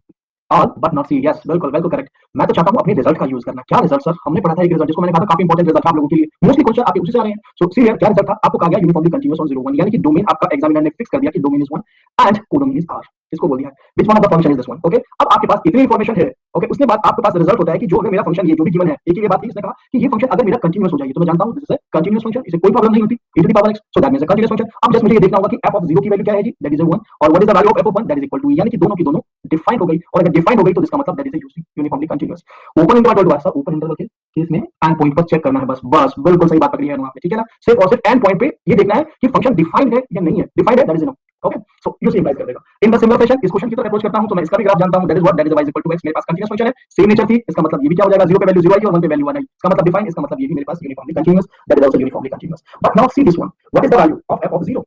all but not C, yes बिल्कुल बिल्कुल करेक्ट, मैं तो चाहता हूं अपने रिजल्ट का यूज करना। क्या रिजल्ट सर, हमने पढ़ा था एक रिजल्ट जिसको मैंने कहा था काफी इंपॉर्टेंट रिजल्ट आप लोगों के लिए, मोस्टली क्वेश्चन आपके उसी से आ रहे हैं। सो सी हियर क्या रिजल्ट था, आपको कहा गया यूनिफॉर्मली कंटीन्यूअस ऑन 0 1, यानी कि डोमेन आपका एग्जामिनर ने फिक्स कर दिया कि domain is 1 and codomain is r, इसको बोल दिया which one of the function is this one, okay. अब आपके पास इतनी इंफॉर्मेशन है ओके, उसके बाद आपके पास रिजल्ट होता है कि जो अगर मेरा फंक्शन ये जो भी गिवन है, एक ही बात थी, इसने कहा कि ये फंक्शन अगर मेरा कंटीन्यूअस हो जाएगी तो मैं जानता हूं दिस इज कंटीन्यूअस फंक्शन, इसे कोई प्रॉब्लम नहीं होती, e to the power x, so that means a continuous function. अब जस्ट मुझे ये देखना होगा कि f ऑफ 0 की वैल्यू क्या है जी, दैट इज 1, और what is the value of f of 1, that is equal to, यानी कि दोनों की दोनों डिफाइंड हो गई, और अगर डिफाइंड हो गई तो इसका मतलब that is uniformly continuous. Open interval हुआ, सब ओपन इंटरवल के केस में एंड पॉइंट पर चेक करना है, बस बस बिल्कुल सही बात पकड़ी है आपने, ठीक है ना, सिर्फ और सिर्फ एंड पॉइंट पे ये देखना है कि फंक्शन डिफाइंड है या नहीं है, डिफाइंड है that is enough. Okay, so you सिंपलाइज कर देगा इन द सिमिलर फैशन। इस क्वेश्चन की तरह अप्रोच करता हूं तो मैं इसका भी ग्राफ जानता हूं, that is what, that is y equal to x, मेरे पास कंटीन्यूअस फंक्शन है, सेम नेचर थी, इसका मतलब ये भी क्या हो जाएगा, 0 पे वैल्यू 0 आएगी और 1 पे वैल्यू 1 आएगी, इसका मतलब डिफाइन, इसका मतलब ये भी मेरे पास uniformly continuous, that is also uniformly continuous. But now see this one, what is the value of f of 0,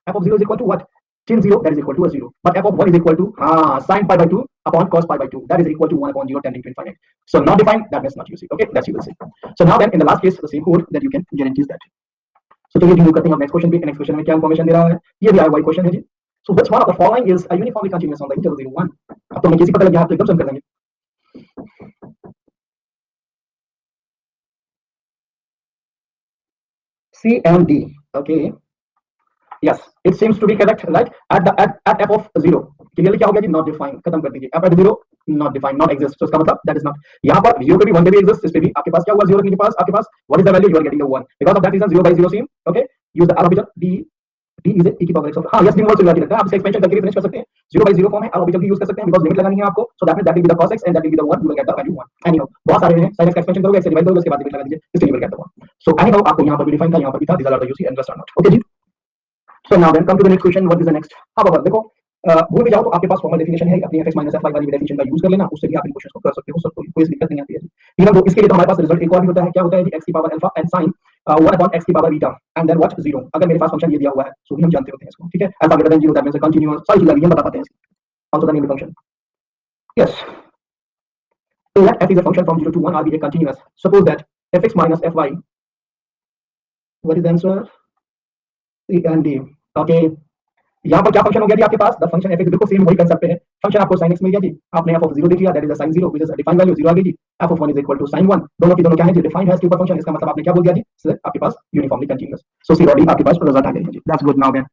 f of 0 is equal to what, sin 0 that is equal to a 0, but f of 1 is equal to sin pi by 2 upon cos pi by 2, that is equal to 1 upon 0 tending to infinite. So not defined, that means not using, okay, that's you will see. So now then in the last case the same code that you can guarantee that. So चलिए review करते हैं next question पे। Next question में क्या information दे रहा है, ये भी आईवाई क्वेश्चन है जी। So which one of the following is a uniformly continuous on the interval 0 1। अब तो मैं किसी पता लग गया, आप तो एकदम समझ कर देंगे। C and D, okay, yes, it seems to be correct, right? At f of 0 clearly क्या हो गया जी, नॉट डिफाइंड, खत्म कर दीजिए, f at 0 not defined, not exist, तो इसका मतलब दैट इज नॉट, यहां पर 0 पे भी 1 पे भी एग्जिस्ट, इस पे भी आपके पास क्या हुआ, 0 के पास आपके पास what is the value, you are getting the 1, because of that reason 0 by 0 same, okay, use the orbital d, d is e की पावर x ऑफ, हां यस, निम्न वर्ड से लगता है, आप इसे एक्सपेंशन करके भी फिनिश कर सकते हैं, 0 by 0 फॉर्म है, ऑर्बिटल भी यूज कर सकते हैं, बिकॉज़ लिमिट लगानी है आपको, सो that means that will be the cos x and that will be the 1, you will get the value 1, anyhow बहुत सारे हैं, sin x का एक्सपेंशन करोगे, x से डिवाइड करोगे, उसके बाद लिमिट लगा दीजिए, इसलिए you will get the 1, so anyhow आपको यहां पर भी डिफाइन था, यहां पर भी था, this are the UC and rest are not, okay जी। So now then come to the next question, what is the next? अब अगर देखो भूल भी जाओ तो आपके पास फॉर्मल डेफिनेशन है, अपनी fx - fy वाली डेफिनेशन का यूज कर लेना, उससे भी आप इन क्वेश्चंस को कर सकते हो, सब कोई दिक्कत नहीं आती है। इवन तो इसके लिए तो हमारे पास रिजल्ट एक और भी होता है, क्या होता है जी, x की power alpha and sin 1 upon x की power beta and then what 0, अगर मेरे पास फंक्शन ये दिया हुआ है, सो भी हम जानते होते हैं इसको, ठीक है, alpha greater than 0 that means continuous, सारी चीजें हम बता पाते हैं, also the name of function, yes. So let f is a function from 0 to 1 are be a continuous, suppose that fx minus fy, what is the answer, c and d, okay, यहाँ पर क्या function हो गया जी आपके पास, the function f बिल्कुल same वही कंसेप्ट है, फंक्शन आपको sin x मिल गया जी, आपने f ऑफ 0 देख लिया, that is sin 0 which is defined value 0 आ गई जी, f of 1 is equal to sin 1, दोनों की दोनों क्या है जी, डिफाइंड है इसके ऊपर फंक्शन, इसका मतलब आपने क्या बोल दिया जी, सर आपके पास uniformly continuous, so see already आपके पास रिजल्ट आ गया जी, that's good. Now then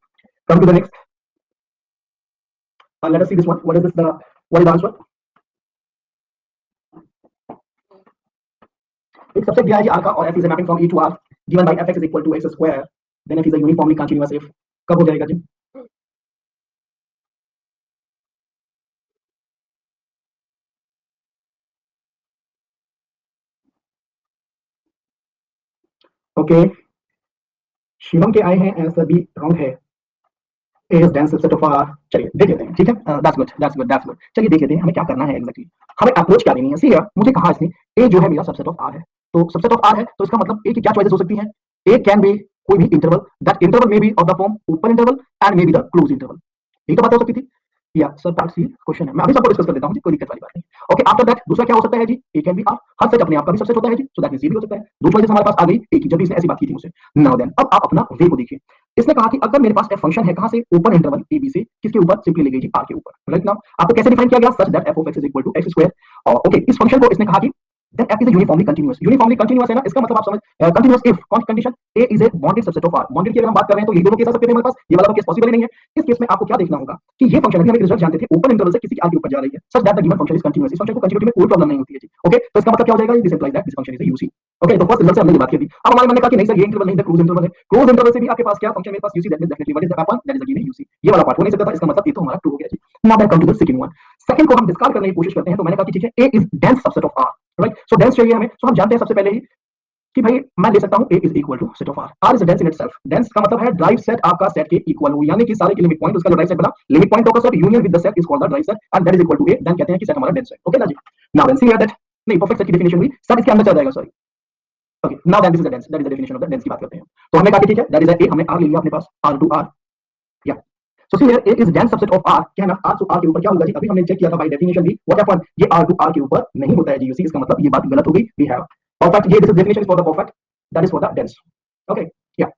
come to the next, let us see this one, what is this the, what is the answer, एक सबसेट दिया है जी r का और f is a mapping from e to r given by fx is equal to x square, then f is a uniformly continuous if, कब हो जाएगा जी, okay, Shivam के आए हैं आंसर भी रॉन्ग है, A is dense subset of R, चलिए देख लेते हैं, ठीक है, that's good that's good that's good, चलिए देख लेते हैं हमें क्या करना है एग्जैक्टली, हमें अप्रोच क्या लेनी है। सी हियर मुझे कहा इसने ए जो है मेरा सबसेट ऑफ आर है, तो सबसेट ऑफ आर है तो इसका मतलब ए की क्या चॉइसेस हो सकती हैं, ए कैन बी कोई भी interval, that interval may be of the form open interval and may be the close interval, यही तो बात हो सकती थी, या सर पार्ट सी क्वेश्चन है, मैं अभी सबको डिस्कस कर देता हूं जी, कोई दिक्कत वाली बात नहीं। ओके, आफ्टर दैट दूसरा क्या हो सकता है जी, ए कैन बी आर, हर सेट अपने आप का भी सबसेट होता है जी, सो दैट मींस ये भी हो सकता है, दो चॉइसेस हमारे पास आ गई एक ही, जब इसने ऐसी बात की थी मुझसे। नाउ देन अब आप अपना वे को देखिए, इसने कहा कि अगर मेरे पास f फंक्शन है कहां से, ओपन इंटरवल a b से, किसके ऊपर, सिंपली ले गई जी r के ऊपर, राइट। नाउ आपको कैसे डिफाइन किया गया, सच that f of x is equal to x square, और ओके इस फंक्शन को इसने कहा कि then f is a uniformly continuous, uniformly continuous है ना, इसका मतलब आप समझ, continuous if कौन सी condition, a is a bonded subset of r, bonded की अगर हम बात कर रहे हैं तो ये दोनों केस आ सकते थे हमारे पास, ये वाला केस पॉसिबल ही नहीं है। इस केस में आपको क्या देखना होगा कि ये फंक्शन अभी हम एक रिजल्ट जानते थे, ओपन इंटरवल से किसी r के ऊपर जा रही है, such that the given function is continuous, इस फंक्शन को कंटीन्यूटी में कोई प्रॉब्लम नहीं होती है जी, ओके, तो इसका मतलब क्या हो जाएगा, this implies that this function is a UC, okay, तो फर्स्ट रिजल्ट से हमने ये बात की थी। अब हमारे मन ने कहा कि नहीं सर ये इंटरवल नहीं था, क्लोज इंटरवल है, क्लोज इंटरवल से भी आपके पास क्या फंक्शन, मेरे पास UC, that means definitely what is the pattern, that is again UC, ये वाला पार्ट हो नहीं सकता था, इसका मतलब ये तो हमारा ट्रू हो गया जी। Now that come to the second one, second को हम डिस्कार्ड करने की कोशिश करते हैं, तो मैंने कहा कि ठीक है, a is dense subset of r, right, so dense चाहिए हमें, सो हम जानते हैं सबसे पहले ही कि भाई मैं ले सकता हूं a is equal to set of r, r is dense in itself, dense का मतलब है ड्राइव सेट आपका सेट के इक्वल हो, यानी कि सारे के लिमिट पॉइंट उसका जो ड्राइव सेट बना, लिमिट पॉइंट होगा sir union with the set is called the derived set and that is equal to a, then कहते हैं कि सेट हमारा डेंस है, ओके ना जी। Now then C here that, नहीं परफेक्ट सेट की डेफिनेशन हुई, सेट इसके अंदर चला जाएगा, sorry, okay, now then this is the dense, that is the definition of the dense की बात करते हैं, तो हमने कहा कि ठीक है, दैट इज a, हमने r ले लिया अपने पास, r टू r, या so see here a is dense subset of r, क्या है ना, r टू r के ऊपर क्या होगा जी, अभी हमने चेक किया था बाय डेफिनेशन भी, व्हाट हैपेंड, ये r टू r के ऊपर नहीं होता है जी, यू सी, इसका मतलब ये बात गलत हो गई, वी हैव परफेक्ट, ये this is definition is for the perfect, that is for the dense, okay, yeah,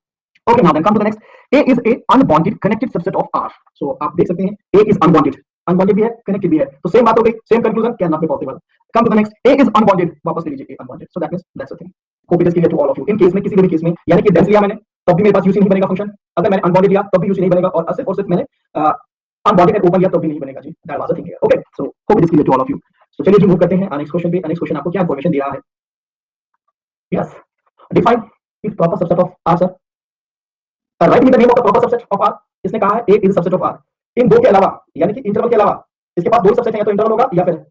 okay, now then come to the next, a is a unbounded connected subset of r, so आप देख सकते हैं a is unbounded भी है, connected भी है, तो same बात हो गई, same conclusion, can not be possible. Come to the next, a is unbounded, वापस ले लीजिए a unbounded, so that means that's the thing, hope it is clear to all of you, in case में किसी भी case में, यानी कि dense लिया मैंने तब भी मेरे पास यूसी नहीं बनेगा फंक्शन, अगर मैंने अनबाउंडेड लिया तब भी यूसी नहीं बनेगा, और सिर्फ मैंने अनबाउंडेड एंड ओपन लिया तब भी नहीं बनेगा जी, that was the thing here, okay, so hope it is clear to all of you. तो चलिए जी मूव करते हैं नेक्स्ट क्वेश्चन पे। नेक्स्ट क्वेश्चन आपको क्या इन्फॉर्मेशन दिया है? Yes, define if proper subset of R sir, write me the name of the proper subset of R. इसने कहा है A is subset of R. इन दो के अलावा यानी कि इंटरवल के अलावा इसके पास दो ही सबसेट है, या तो इंटरवल होगा या फिर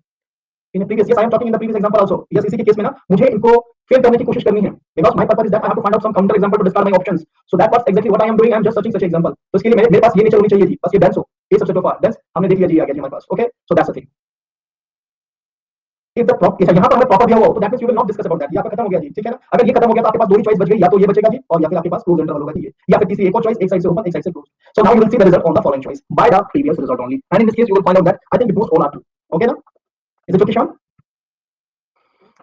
in previous, yes I am talking in the previous example also, yes इसी के केस में ना मुझे इनको फेल करने की कोशिश करनी है, because my purpose is that I have to find out some counter example to discard my options, so that was exactly what I am doing, I am just searching such example। तो इसके लिए मेरे पास ये nature होनी चाहिए थी, बस ये dense हो, ये सबसे टॉप dense हमने देख लिया जी, आ गया जी हमारे पास। Okay, so that's the thing. If the proper यहाँ पर हमें प्रॉपर दिया हुआ हो तो that means you will not discuss about that, ये आपका खत्म हो गया जी, ठीक है ना। अगर ये खत्म हो गया तो आपके पास दो ही चॉइस बच गई, या तो ये बचेगा जी और या फिर आपके पास क्लोज इंटरवल होगा जी, या फिर किसी एक और चॉइस, एक साइड से ओपन एक साइड से close. So now you will see the result on the following choice by the previous result only, and in this case you will find out that I think both all are true। Okay ना, is it okay शान?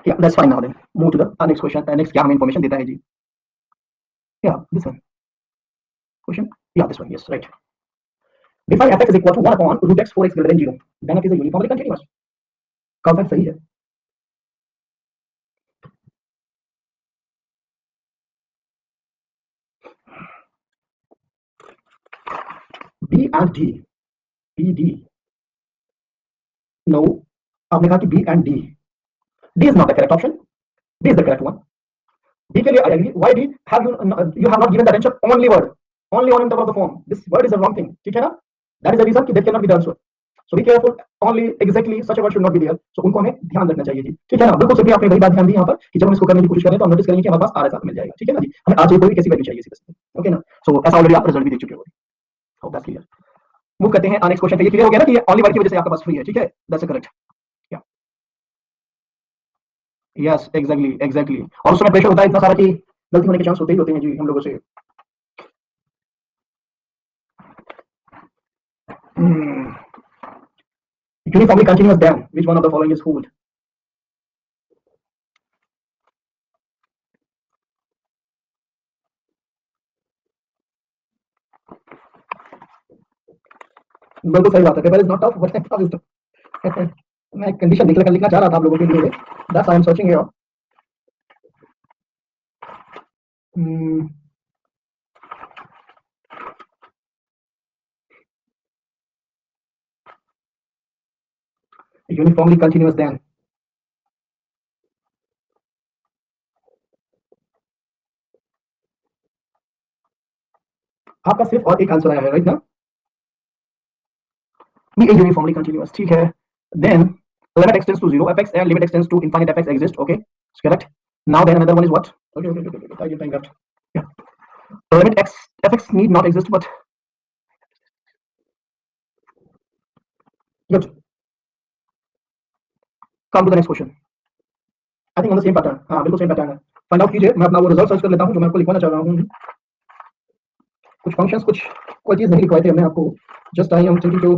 Yeah, that's fine now then. Move to the next question. Next क्या हमें information देता है जी? Yeah, this one. Question? Yeah, this one. Yes, right. Define f(x) is equal to 1 upon root x 4x greater than 0. Then f is a uniformly continuous. Concept सही है। B and D. B D. No. आपने कहा कि B and D. D is not the correct option. D is the correct one. D के लिए I agree. Why D? Have you have not given the attention only word. Only on interval of the form. This word is a wrong thing. ठीक है ना? That is the reason कि that cannot be done so. So be careful. Only exactly such a word should not be there. So उनको हमें ध्यान रखना चाहिए जी, ठीक है ना। बिल्कुल सही, आपने वही बात ध्यान दी यहाँ पर कि जब हम इसको करने की कोशिश करें तो हम नोटिस करेंगे कि हमारे पास आर साथ मिल जाएगा, ठीक है ना जी। हमें आज कोई कैसी वैल्यू चाहिए सीधे, ओके ना। सो ऐसा ऑलरेडी आप रिजल्ट भी देख चुके हो। Hope that's clear. मूव करते हैं नेक्स्ट क्वेश्चन पे। ये क्लियर हो गया ना कि ओनली वर्ड की वजह से आपके पास फ्री है, ठीक है, दैट्स करेक्ट। या यस एग्जैक्टली एग्जैक्टली, और उसमें प्रेशर होता है इतना सारा कि गलती होने के चांस होते ही होते हैं जी हम लोगों से। Uniformly continuous dam, which one of the following is fooled? बिल्कुल सही बात है, paper is not tough but tough is tough. मैं कंडीशन लिखना चाह रहा था आप लोगों के लिए, that's I am searching here. Uniformly continuous dam, आपका सिर्फ और एक आंसर आया है राइट ना, बी ए यूनिफॉर्मली कंटिन्यूअस, ठीक है। Then limit extends to 0 fx and limit extends to infinite fx exist, okay, it's correct। Now then another one is what? Okay, I get that, yeah, the limit x fx need not exist but good। come to the next question, I think on the same pattern, हाँ बिल्कुल same pattern है। Find out कीजिए, मैं अपना वो result search कर लेता हूँ जो मैं आपको लिखवाना चाह रहा हूँ। कुछ फंक्शंस कुछ कोई चीज नहीं लिखवाई थी हमने आपको, just I am thinking to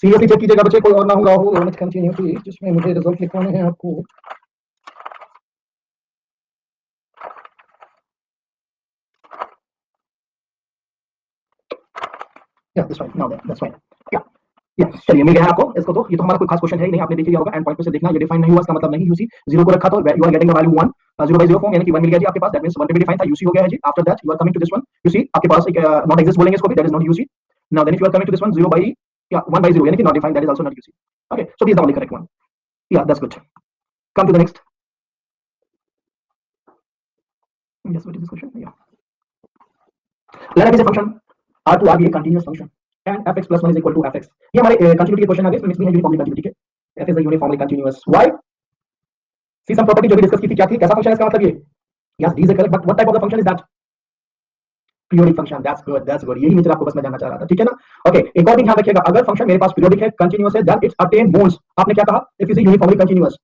seriously check कीजिएगा बच्चे, कोई और ना होगा हो लेट्स कंटिन्यू प्लीज, जिसमें मुझे रिजल्ट लिखवाने हैं आपको। या this fine, now that's fine. या चलिए मिल गया है आपको इसको, तो ये तो हमारा कोई खास क्वेश्चन है ही नहीं, आपने देख लिया होगा। एंड पॉइंट पे से देखना, ये डिफाइन नहीं हुआ इसका मतलब नहीं यूसी जीरो को रखा तो you are getting the value 1 0 by 0 form, यानी कि 1 मिल गया जी आपके पास, दैट मींस 1 पे भी डिफाइन था, यूसी हो गया है जी। After that you are coming to this one, you see आपके पास एक नॉट एग्जिस्ट बोलेंगे इसको भी, that is not UC. Now then if you are coming to this one 0 by या 1 बाय 0 यानी कि not defined, that is also not UC. Okay, so this is the only correct one. या that's good. Come to the next. Yes what is this question? या let f is a function, r2 r be a continuous function and fx plus 1 is equal to fx। ये हमारे continuity के question आ गए, इसमें mix uniformly continuity के, f is a uniformly continuous, why? See some property जो भी discuss की थी क्या थी, कैसा फंक्शन है इसका मतलब ये, yes d is a correct, but what type of the function is that? Periodic function, that's good, यही मैं आपको बस मैं जानना चाह रहा था, ठीक है ना। ओके, एक और भी ध्यान रखिएगा, अगर फंक्शन मेरे पास पीरियोडिक है, कंटीन्यूअस है, दैट इट्स अटेन मोड्स। आपने क्या कहा, if is uniformly continuous,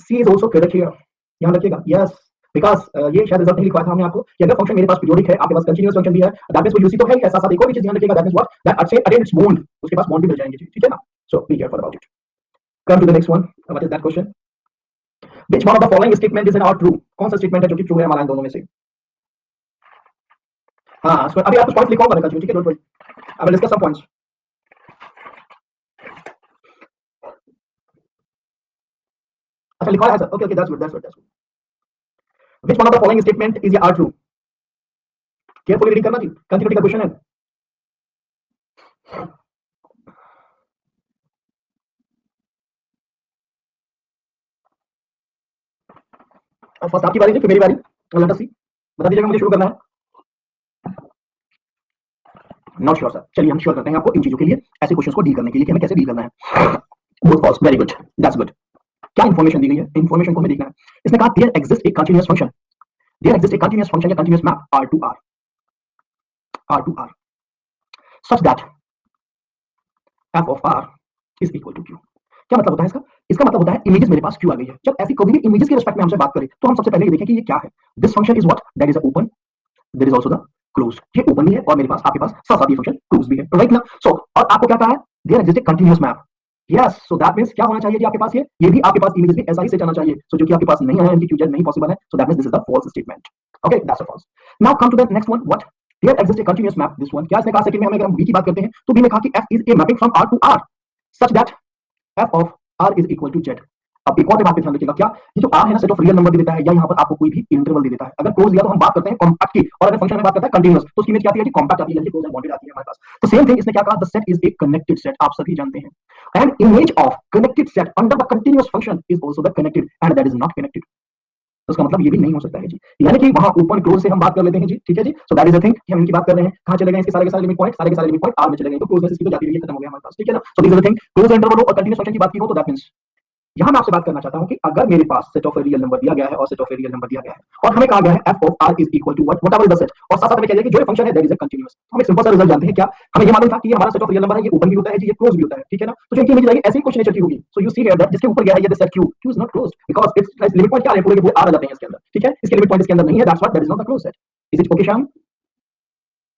C is also correct here, ध्यान रखिएगा। यस बिकॉज़ ये शायद रिजल्ट नहीं लिखवाया था हमने आपको कि अगर फंक्शन मेरे पास पीरियोडिक है, आपके पास कंटीन्यूअस फंक्शन भी है, दैट मींस वो यूसी तो है ही, ऐसा सा देखो भी चीज ध्यान रखिएगा, दैट मींस व्हाट, दैट अच्छे अटेन इट्स मोड, उसके पास मोड भी मिल जाएंगे, ठीक है ना। So be careful about it. Come to the next one, what is that question? Which one of the following statement is in our true? कौन सा स्टेटमेंट है जो कि ट्रू है हमारा इन दोनों में से? हाँ अभी आप कुछ पॉइंट्स लिखवाऊंगा मैं कल, ठीक है, don't worry, I will discuss some points. अच्छा लिखवाया है sir, okay that's good, that's good. Which one of the following statement is are true? Carefully reading करना जी, कंटिन्यूटी का क्वेश्चन है। फर्स्ट आपकी बारी थी, फिर मेरी बारी। लेट अस सी, बता दीजिएगा मुझे शुरू करना है। नॉट श्योर सर, चलिए हम श्योर करते हैं आपको इन चीजों के लिए, ऐसे क्वेश्चंस को डील करने के लिए कि हमें कैसे डील करना है। Good false, very good, that's good. क्या इंफॉर्मेशन दी गई है, इंफॉर्मेशन को हमें देखना है। इसने कहा there exist a continuous function, there exist a continuous function या continuous map R to R, R to R such that F of R is equal to Q. क्या मतलब होता है इसका? इसका मतलब होता है इमेजेस मेरे पास क्यू आ गई है। जब ऐसी कभी भी इमेजेस के रिस्पेक्ट में हमसे बात करें तो हम सबसे पहले ये देखें कि ये क्या है। This function is what, that is a open, there is also the close. ये ओपन भी है और मेरे पास, आपके पास साथ साथ ये फंक्शन क्लोज भी है, राइट ना? सो और आपको क्या कहा है, there exist a continuous map. Yes, so that means क्या होना चाहिए जी आपके पास, ये भी आपके पास इमेजेस भी ऐसा ही सेट आना चाहिए। सो जो कि आपके पास नहीं है, इनकी क्यूजेड नहीं पॉसिबल है, so that means this is the false statement. Okay, that's a false. Now come to the next one, what, there exist a continuous map, this one. क्या इसने कहा सेकंड में, हमें अगर हम बी की बात करते हैं तो बी में कहा कि f is a mapping from r to r such that f of r is equal to z। अब एक और बात पे ध्यान रखिएगा, क्या ये जो r है ना, सेट ऑफ रियल नंबर दे देता है या यहाँ पर आपको कोई भी इंटरवल दे देता है। अगर क्लोज दिया तो हम बात करते हैं कॉम्पैक्ट की, और अगर फंक्शन में बात करते हैं कंटीन्यूअस तो उसकी इमेज क्या आती है जी, कॉम्पैक्ट आती है, क्लोज एंड बाउंडेड आती है हमारे पास। तो सेम थिंग इसने क्या कहा, the set is a connected set, आप सभी जानते हैं। And image of connected set under the continuous function is also the connected and that is not connected. तो उसका मतलब ये भी नहीं हो सकता है जी, यानी कि वहां ओपन क्लोज से हम बात कर लेते हैं जी, ठीक है जी। So that is a thing कि हम इनकी बात कर रहे हैं, कहां चले गए इसके सारे के सारे लिमिट पॉइंट, सारे के सारे लिमिट पॉइंट आर में चले गए, तो क्लोजनेस इसकी तो जाती रही है, खत्म हो गया हमारे पास, ठीक है ना। सो this is the thing, close interval और कंटीन्यूअस फंक्शन की बात की हो तो दैट मींस, यहां मैं आपसे बात करना चाहता हूं कि अगर मेरे पास सेट ऑफ रियल नंबर दिया गया है और सेट ऑफ रियल नंबर दिया गया है और हमें कहा गया है f of r is equal to whatever the set, और साथ साथ में कह दिया कि जो ये फंक्शन है दैट इज अ कंटीन्यूअस, तो हम एक सिंपल सा रिजल्ट जानते हैं, क्या हमें ये मालूम था कि ये हमारा सेट ऑफ रियल नंबर है, ये ओपन भी होता है जी, ये क्लोज भी होता है, ठीक है ना। तो जो इनकी इमेज ऐसी कुछ नेचर की होगी। So you see here that जिसके ऊपर गया है ये set q is not closed because it's limit point क्या है, पूरे के पूरे r आ जाते हैं इसके अंदर, ठीक है। इसके लिमिट पॉइंट इसके अंदर नहीं है, that's what that is not the closed set. Is it okay Shyam?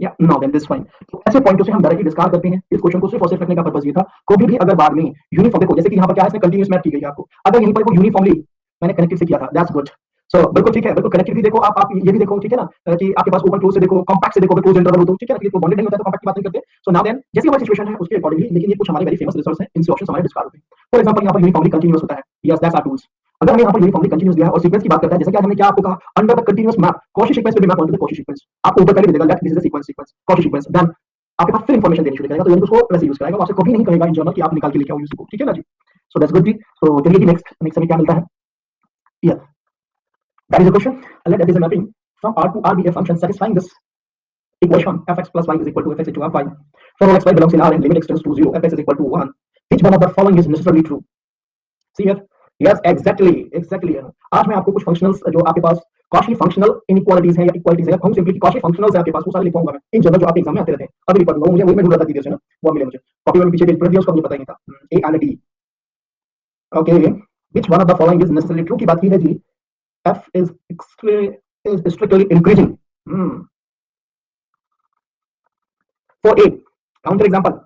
या नो देन दिस फाइन। तो ऐसे पॉइंटों से हम डायरेक्टली डिस्कार्ड करते हैं। इस क्वेश्चन को सिर्फ और सिर्फ रखने का पर्पस ये था, कभी भी अगर बाद में यूनिफॉर्म, देखो जैसे कि यहाँ पर क्या है, इसने कंटीन्यूअस मैप की गई है आपको, अगर यहीं पर वो यूनिफॉर्मली मैंने कनेक्टेड से किया था, दैट्स गुड। सो बिल्कुल ठीक है, बिल्कुल कनेक्टेड भी देखो आप ये भी देखो, ठीक है ना, कि आपके पास ओपन क्लोज से देखो, कॉम्पैक्ट से देखो, क्लोज इंटरवल हो तो ठीक है ना, बॉन्डेड नहीं होता तो कॉम्पैक्ट की बात नहीं करते। सो नाउ देन जैसी हमारी सिचुएशन है उसके अकॉर्डिंगली, लेकिन ये कुछ हमारे वेरी फेमस रिसोर्स हैं, इनसे ऑप्शंस हमारे डिस्कार्ड होते हैं। फॉर एग्जांपल यहाँ पर यूनिफॉर्मली कंटीन्यूअस होता है, यस दैट्स आवर टूल्स। अगर हमें यहाँ पर यूनिफॉर्मली कंटीन्यूअस दिया है और सीक्वेंस की बात करता है, जैसे कि आज हमने क्या आपको कहा, under the continuous map Cauchy sequence पे भी map onto the Cauchy sequence, आपको ऊपर पहले दे देगा let this is the sequence, sequence Cauchy sequence, then आपके पास फिर इंफॉर्मेशन देनी शुरू करेगा, तो यानी उसको वैसे यूज करेगा, वो आपसे कभी नहीं कहेगा इन जनरल कि आप निकाल के लेके आओ यूज को, ठीक है ना जी। So that's good ji. So चलिए जी नेक्स्ट नेक्स्ट हमें क्या मिलता है, या that is a question, let that is a mapping from r to r be a function satisfying this equation fx plus y is equal to fx into r5 for all x y belongs in r and limit extends to 0 fx is equal to 1, which one of the following is necessarily true? See here, yes exactly exactly। आज मैं आपको कुछ functionals जो आपके पास Cauchy functional inequalities है या equalities है, हम सिंपली कॉची फंक्शनल्स है आपके पास, वो सारे लिखवाऊंगा मैं इन जनरल जो आपके एग्जाम में आते रहते हैं, अभी पढ़ लो, मुझे वही मैं ढूंढ रहा था दीदी से ना, वो मिले मुझे कॉपी में पीछे पेज पर दिया, उसका मुझे पता ही नहीं था, A and D. Okay, which one of the following is necessarily true की बात की है जी, f is strictly increasing, for a counter example।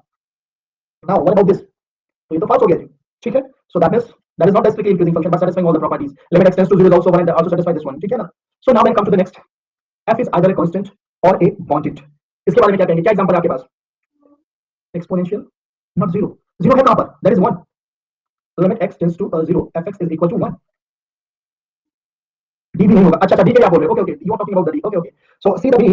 now what about this, तो ये तो false हो गया जी, ठीक है। so that is not a strictly increasing function but satisfying all the properties, limit extends to 0 is also one and also satisfy this one, ठीक है ना। so now then come to the next, f is either a constant or a bounded। इसके बारे में क्या कहेंगे, क्या example है आपके पास, एक्सपोनेंशियल नॉट जीरो, जीरो है कहां पर, that is 1, limit x tends to 0 fx is equal to 1, d भी नहीं होगा, अच्छा अच्छा d के क्या बोल रहे हो, okay okay you are talking about the d, okay okay. So see the d,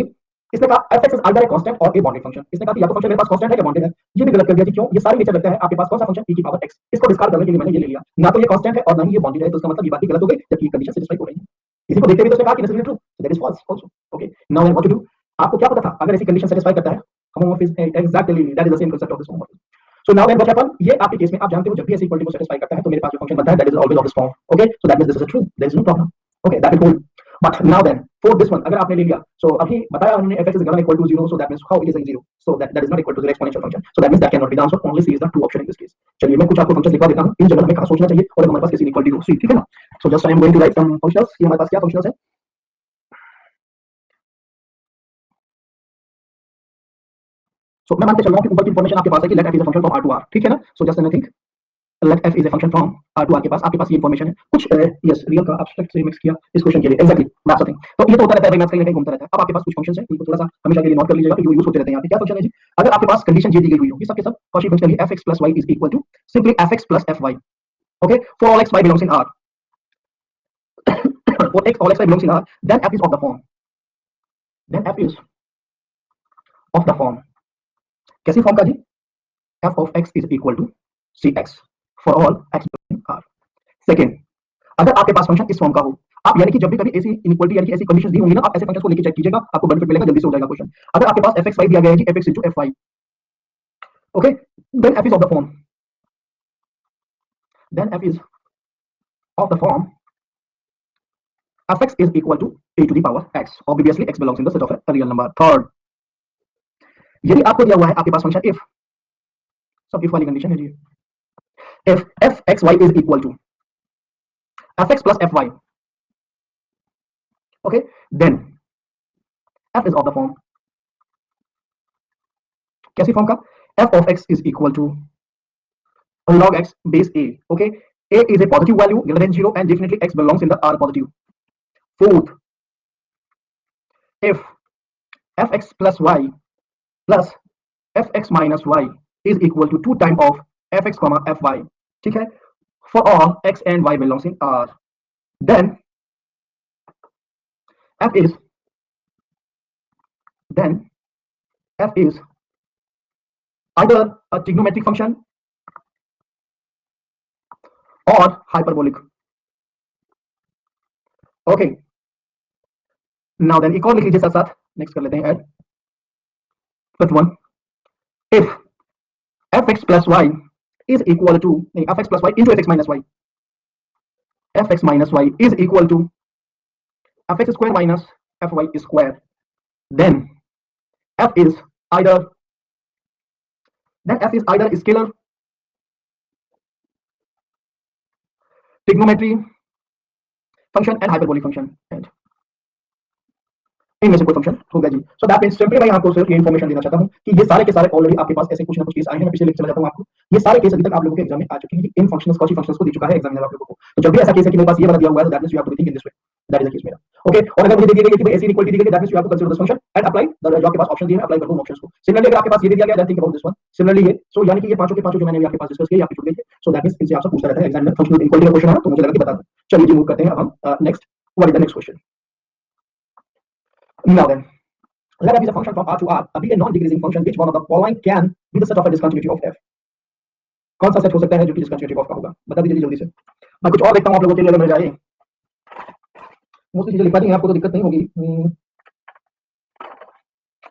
इसने कहा fx is either a constant or a bounded function, इसने कहा कि या तो फंक्शन मेरे पास कांस्टेंट है या बाउंडेड है, ये भी गलत कर दिया जी, क्यों, ये सारी नेचर लगता है आपके पास कौन सा फंक्शन e की पावर x, इसको डिस्कार्ड करने के लिए मैंने ये ले लिया, ना तो ये कांस्टेंट है और ना ही ये बाउंडेड है, तो इसका मतलब ये बात भी गलत हो गई जबकि कंडीशन सेटिस्फाई हो रही है। इसी को देखते हुए तो उसने कहा कि necessary true, that is false also. Okay, now what to do, आपको क्या पता था अगर ऐसी कंडीशन सेटिस्फाई करता है homomorphism, exactly that is the same concept of this homomorphism. So now when what happen, ये आपके केस में आप जानते हो जब भी ऐसी इक्वालिटी को सेटिस्फाई करता है तो मेरे पास जो फंक्शन बनता है that is always of this form, okay. So that means this is true, there is no problem, okay that will hold. But now then, for this one, अगर आपने ले लिया, so अभी बताया हमने fx is equal to 0, so that means how it is a 0, so that is not equal to the exponential function, so that means that cannot be the answer, only C is the true option in this case। चलिए मैं कुछ आपको functions लिखवा देता हूं, in general हमें कहां सोचना चाहिए और हमारे पास कैसी इक्वालिटी हो, ठीक है ना। so just I am going to write some functions, ये हमारे पास क्या फंक्शंस है, so मैं मान के चल रहा हूं कि ऊपर की इंफॉर्मेशन आपके पास है कि let f is a function from r to r, ठीक है ना। so just anything, let f is a function from r to r के पास आपके पास ये इंफॉर्मेशन है कुछ, यस रियल का एब्स्ट्रैक्ट से मिक्स किया इस क्वेश्चन के लिए, एग्जैक्टली दैट्स समथिंग। तो ये तो होता रहता है, मैथ्स कहीं ना कहीं घूमता रहता है। अब आपके पास कुछ फंक्शंस हैं, इनको थोड़ा सा हमेशा के लिए नोट कर लीजिएगा कि जो यूज होते रहते हैं यहाँ पे। क्या फंक्शन है जी, अगर आपके पास कंडीशन ये दी गई हुई हो कि सब के सब Cauchy function fx plus y is equal to simply fx plus fy, okay, for all x y belongs in r for x all x y belongs in r, then f is of the form, then f is of the form, कैसी form का जी, f of x is equal to cx for all x belongs in r। Second, अगर आपके पास function इस form का हो, आप यानी कि जब भी कभी ऐसी इनइक्वालिटी यानी कि ऐसी कंडीशंस दी होंगी ना, आप ऐसे फंक्शंस को लेके चेक कीजिएगा, आपको बेनिफिट मिलेगा, जल्दी से हो जाएगा क्वेश्चन। अगर आपके पास fxy दिया गया है जी fx into fy, okay, then f is of the form, then f is of the form fx is equal to a to the power x, obviously x belongs in the set of a real number. Third, यदि आपको दिया हुआ है आपके पास function if, सब if वाली condition है जी, if fxy is equal to fx plus fy, okay, then f is of the form, कैसी फॉर्म का, f of x is equal to log x base a, okay, a is a positive value greater than 0 and definitely x belongs in the R positive. Fourth, if fx plus y plus fx minus y is equal to 2 times of fx comma fy, ठीक है, for all x and y belongs in R, then f is either a trigonometric function or hyperbolic. Okay, now then एक और लिख लीजिए साथ साथ, next कर लेते हैं add, fifth one, if fx plus y is equal to fx plus y into fx minus y, fx minus y is equal to fx square minus fy square, then f is either scalar, trigonometry function and hyperbolic function, and इनमें से कोई function होगा जी। So that means simply मैं आपको सिर्फ ये information देना चाहता हूं कि ये सारे के सारे ऑलरेडी आपके पास ऐसे कुछ ना कुछ केस आए हैं। मैं पिछले लेक्चर में बताऊं आपको, ये सारे केस अभी तक आप लोगों के एग्जाम में आ चुके हैं। इन फंक्शंस कौची फंक्शंस को दे चुका है एग्जामिनर आप लोगों को। तो जब भी ऐसा केस है कि मेरे पास ये वाला दिया हुआ है, तो that means you have to think in this way, that is the case मेरा। ओके, और अगर मुझे दे दिया गया कि भाई ऐसी इक्वालिटी दी गई है, that means you have to consider this function and apply the जो आपके पास ऑप्शन दिए हैं, अप्लाई कर दो ऑप्शंस को। सिमिलरली अगर आपके पास ये दे दिया गया, that think about this one. Similarly ये, सो यानी कि ये पांचों के पांचों जो मैंने आपके पास डिस्कस किए, आपकी छूट गई है। सो दैट मींस इनसे आपसे पूछता रहता है एग्जामिनर, फंक्शनल इक्वालिटी का क्वेश्चन है तो मुझे लगा कि बता दूं। चलिए जी मूव करते हैं अब हम next, what is the next question. Now then let f is a function from R to R, be a non-decreasing function, which one of the following can be the set of a discontinuity of f? कौन सा set हो सकता है जो कि discontinuity of का होगा, बता दीजिए जल्दी से। मैं कुछ और देखता हूं आप लोगों के लिए, अगर मिल जाए। मोस्टली चीजें लिखा दी हैं, आपको तो दिक्कत नहीं होगी।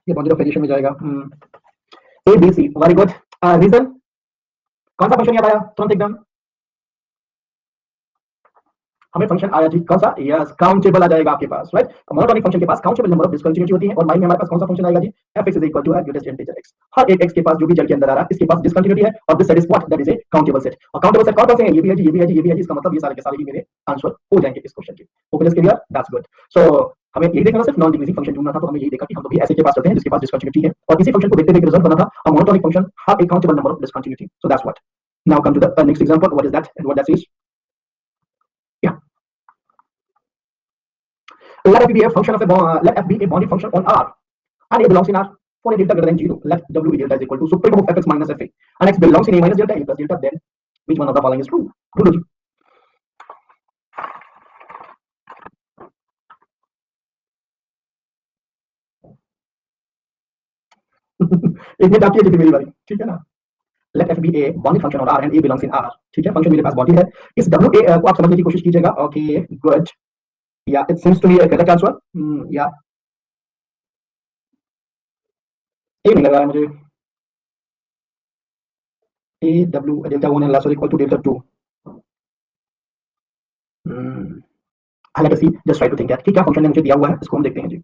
ये बाउंड्री ऑफ वेरिएशन में जाएगा। A B C, very good. Reason, कौन सा फंक्शन याद आया तुरंत एकदम? हमें फंक्शन आया जी कौन सा? यस, काउंटेबल आ जाएगा आपके पास, राइट। मोनोटोनिक फंक्शन के पास काउंटेबल नंबर ऑफ डिस्कंटिन्यूटी होती है, और लाइन में हमारे पास कौन सा फंक्शन आएगा जी? fx is equal to greatest integer x। हर एक x के पास जो भी जड़ के अंदर आ रहा है, इसके पास डिस्कंटिन्यूटी है, और this set is what? That is a countable set. और काउंटेबल सेट कौन-कौन से हैं? ये भी है जी, ये भी है जी, ये भी है जी। इसका मतलब ये सारे के सारे ही मेरे आंसर हो जाएंगे इस क्वेश्चन के। Okay, let's clear, that's good. So हमें यही देखना, सिर्फ नॉन डिक्रीजिंग फंक्शन ढूंढना था, तो हमने यही देखा कि हम तो भी ऐसे के पास चलते हैं जिसके पास डिस्कंटिन्यूटी है, और इसी फंक्शन को देखते देखते रिजल्ट बना था a monotonic function have a countable number of discontinuity. So that's what. Now come to the next example, what is that and what that is. या let f be a function of a let f be a bounded function on R and a belongs in R for a delta greater than 0. Let w delta is equal to supremum of fx minus fa and x belongs in a minus delta a plus delta, then which one of the following is true? ढूंढो जी। एक minute आपकी मेरी बारी, ठीक है ना। let f be a bounded function on R and a belongs in R, ठीक है, फंक्शन मेरे पास बाउंडेड है। इस w a को आप समझने की कोशिश कीजिएगा। ओके गुड, या it seems to be a correct answer. या ए नहीं लग रहा है मुझे। a w delta 1 and less or equal to delta 2। हालांकि see just try to think that कि क्या फंक्शन ने मुझे दिया हुआ है, इसको हम देखते हैं जी।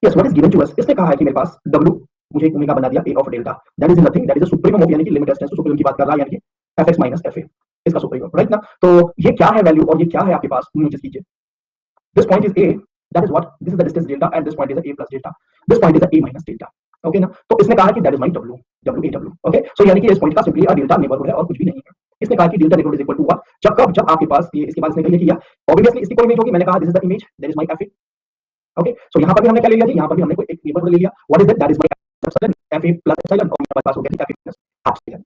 Yes, what is given to us, इसने कहा है कि मेरे पास w मुझे एक ओमेगा बना दिया a of delta, that is nothing, that is a supremum of, यानी कि लिमिट टेस्ट सुप्रीमम की बात कर रहा है, यानी कि fx माइनस fa, इसका सुप्रीमम, राइट ना। तो ये क्या है वैल्यू, और ये क्या है आपके पास, नोटिस कीजिए। This point is a, that is what, this is the distance delta and this point is a plus delta, this point is a minus delta. Okay ना, तो इसने कहा कि that is my w, w। Okay, so यानी कि इस point का simply delta neighbourhood है और कुछ भी नहीं है। इसने कहा कि delta neighbourhood is equal to what, जब आपके पास ये, इसके बाद इसने क्या किया, ऑब्वियसली इसकी कोई इमेज होगी, मैंने कहा this is the image, that is my fa। Okay, so यहाँ पर भी हमने क्या ले लिया जी, यहाँ पर भी हमने कोई एक नेबरहुड ले लिया। What is that, that is my epsilon fa plus epsilon, और मेरे पास हो गया fa प्लस एप्सिलॉन।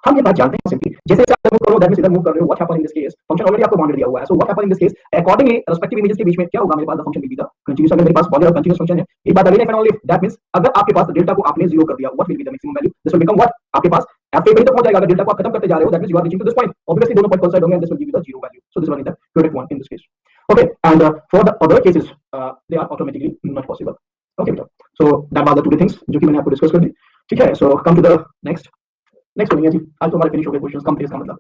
हम ये बात जानते हैं सिंपली, जैसे जैसे आप मूव करो दैट मींस इधर मूव कर रहे हो, what happen in this case, function already आपको बाउंडेड दिया हुआ है। So what happen in this case, accordingly respective images के बीच में क्या होगा, मेरे पास the function will be the continuous. अगर मेरे पास बाउंडेड और कंटीन्यूअस फंक्शन है, एक बात again and only if, that means अगर आपके पास डेल्टा को आपने 0 कर दिया, what will be the maximum value, this will become what, आपके पास fa पे तो पहुंच जाएगा। अगर डेल्टा को आप खत्म करते जा रहे हो, that means you are reaching to this point, obviously दोनों पॉइंट कोइंसाइड होंगे and this will give you the 0 value. So this one is the correct one in this case. Okay, and for the other cases, they are automatically not possible. Okay बेटा, so that was the two things जो कि मैंने आपको discuss कर दी. ठीक है, so come to the next. Next हो गया जी, आज तो हमारे फिनिश हो गए क्वेश्चंस कंप्लीट का मतलब.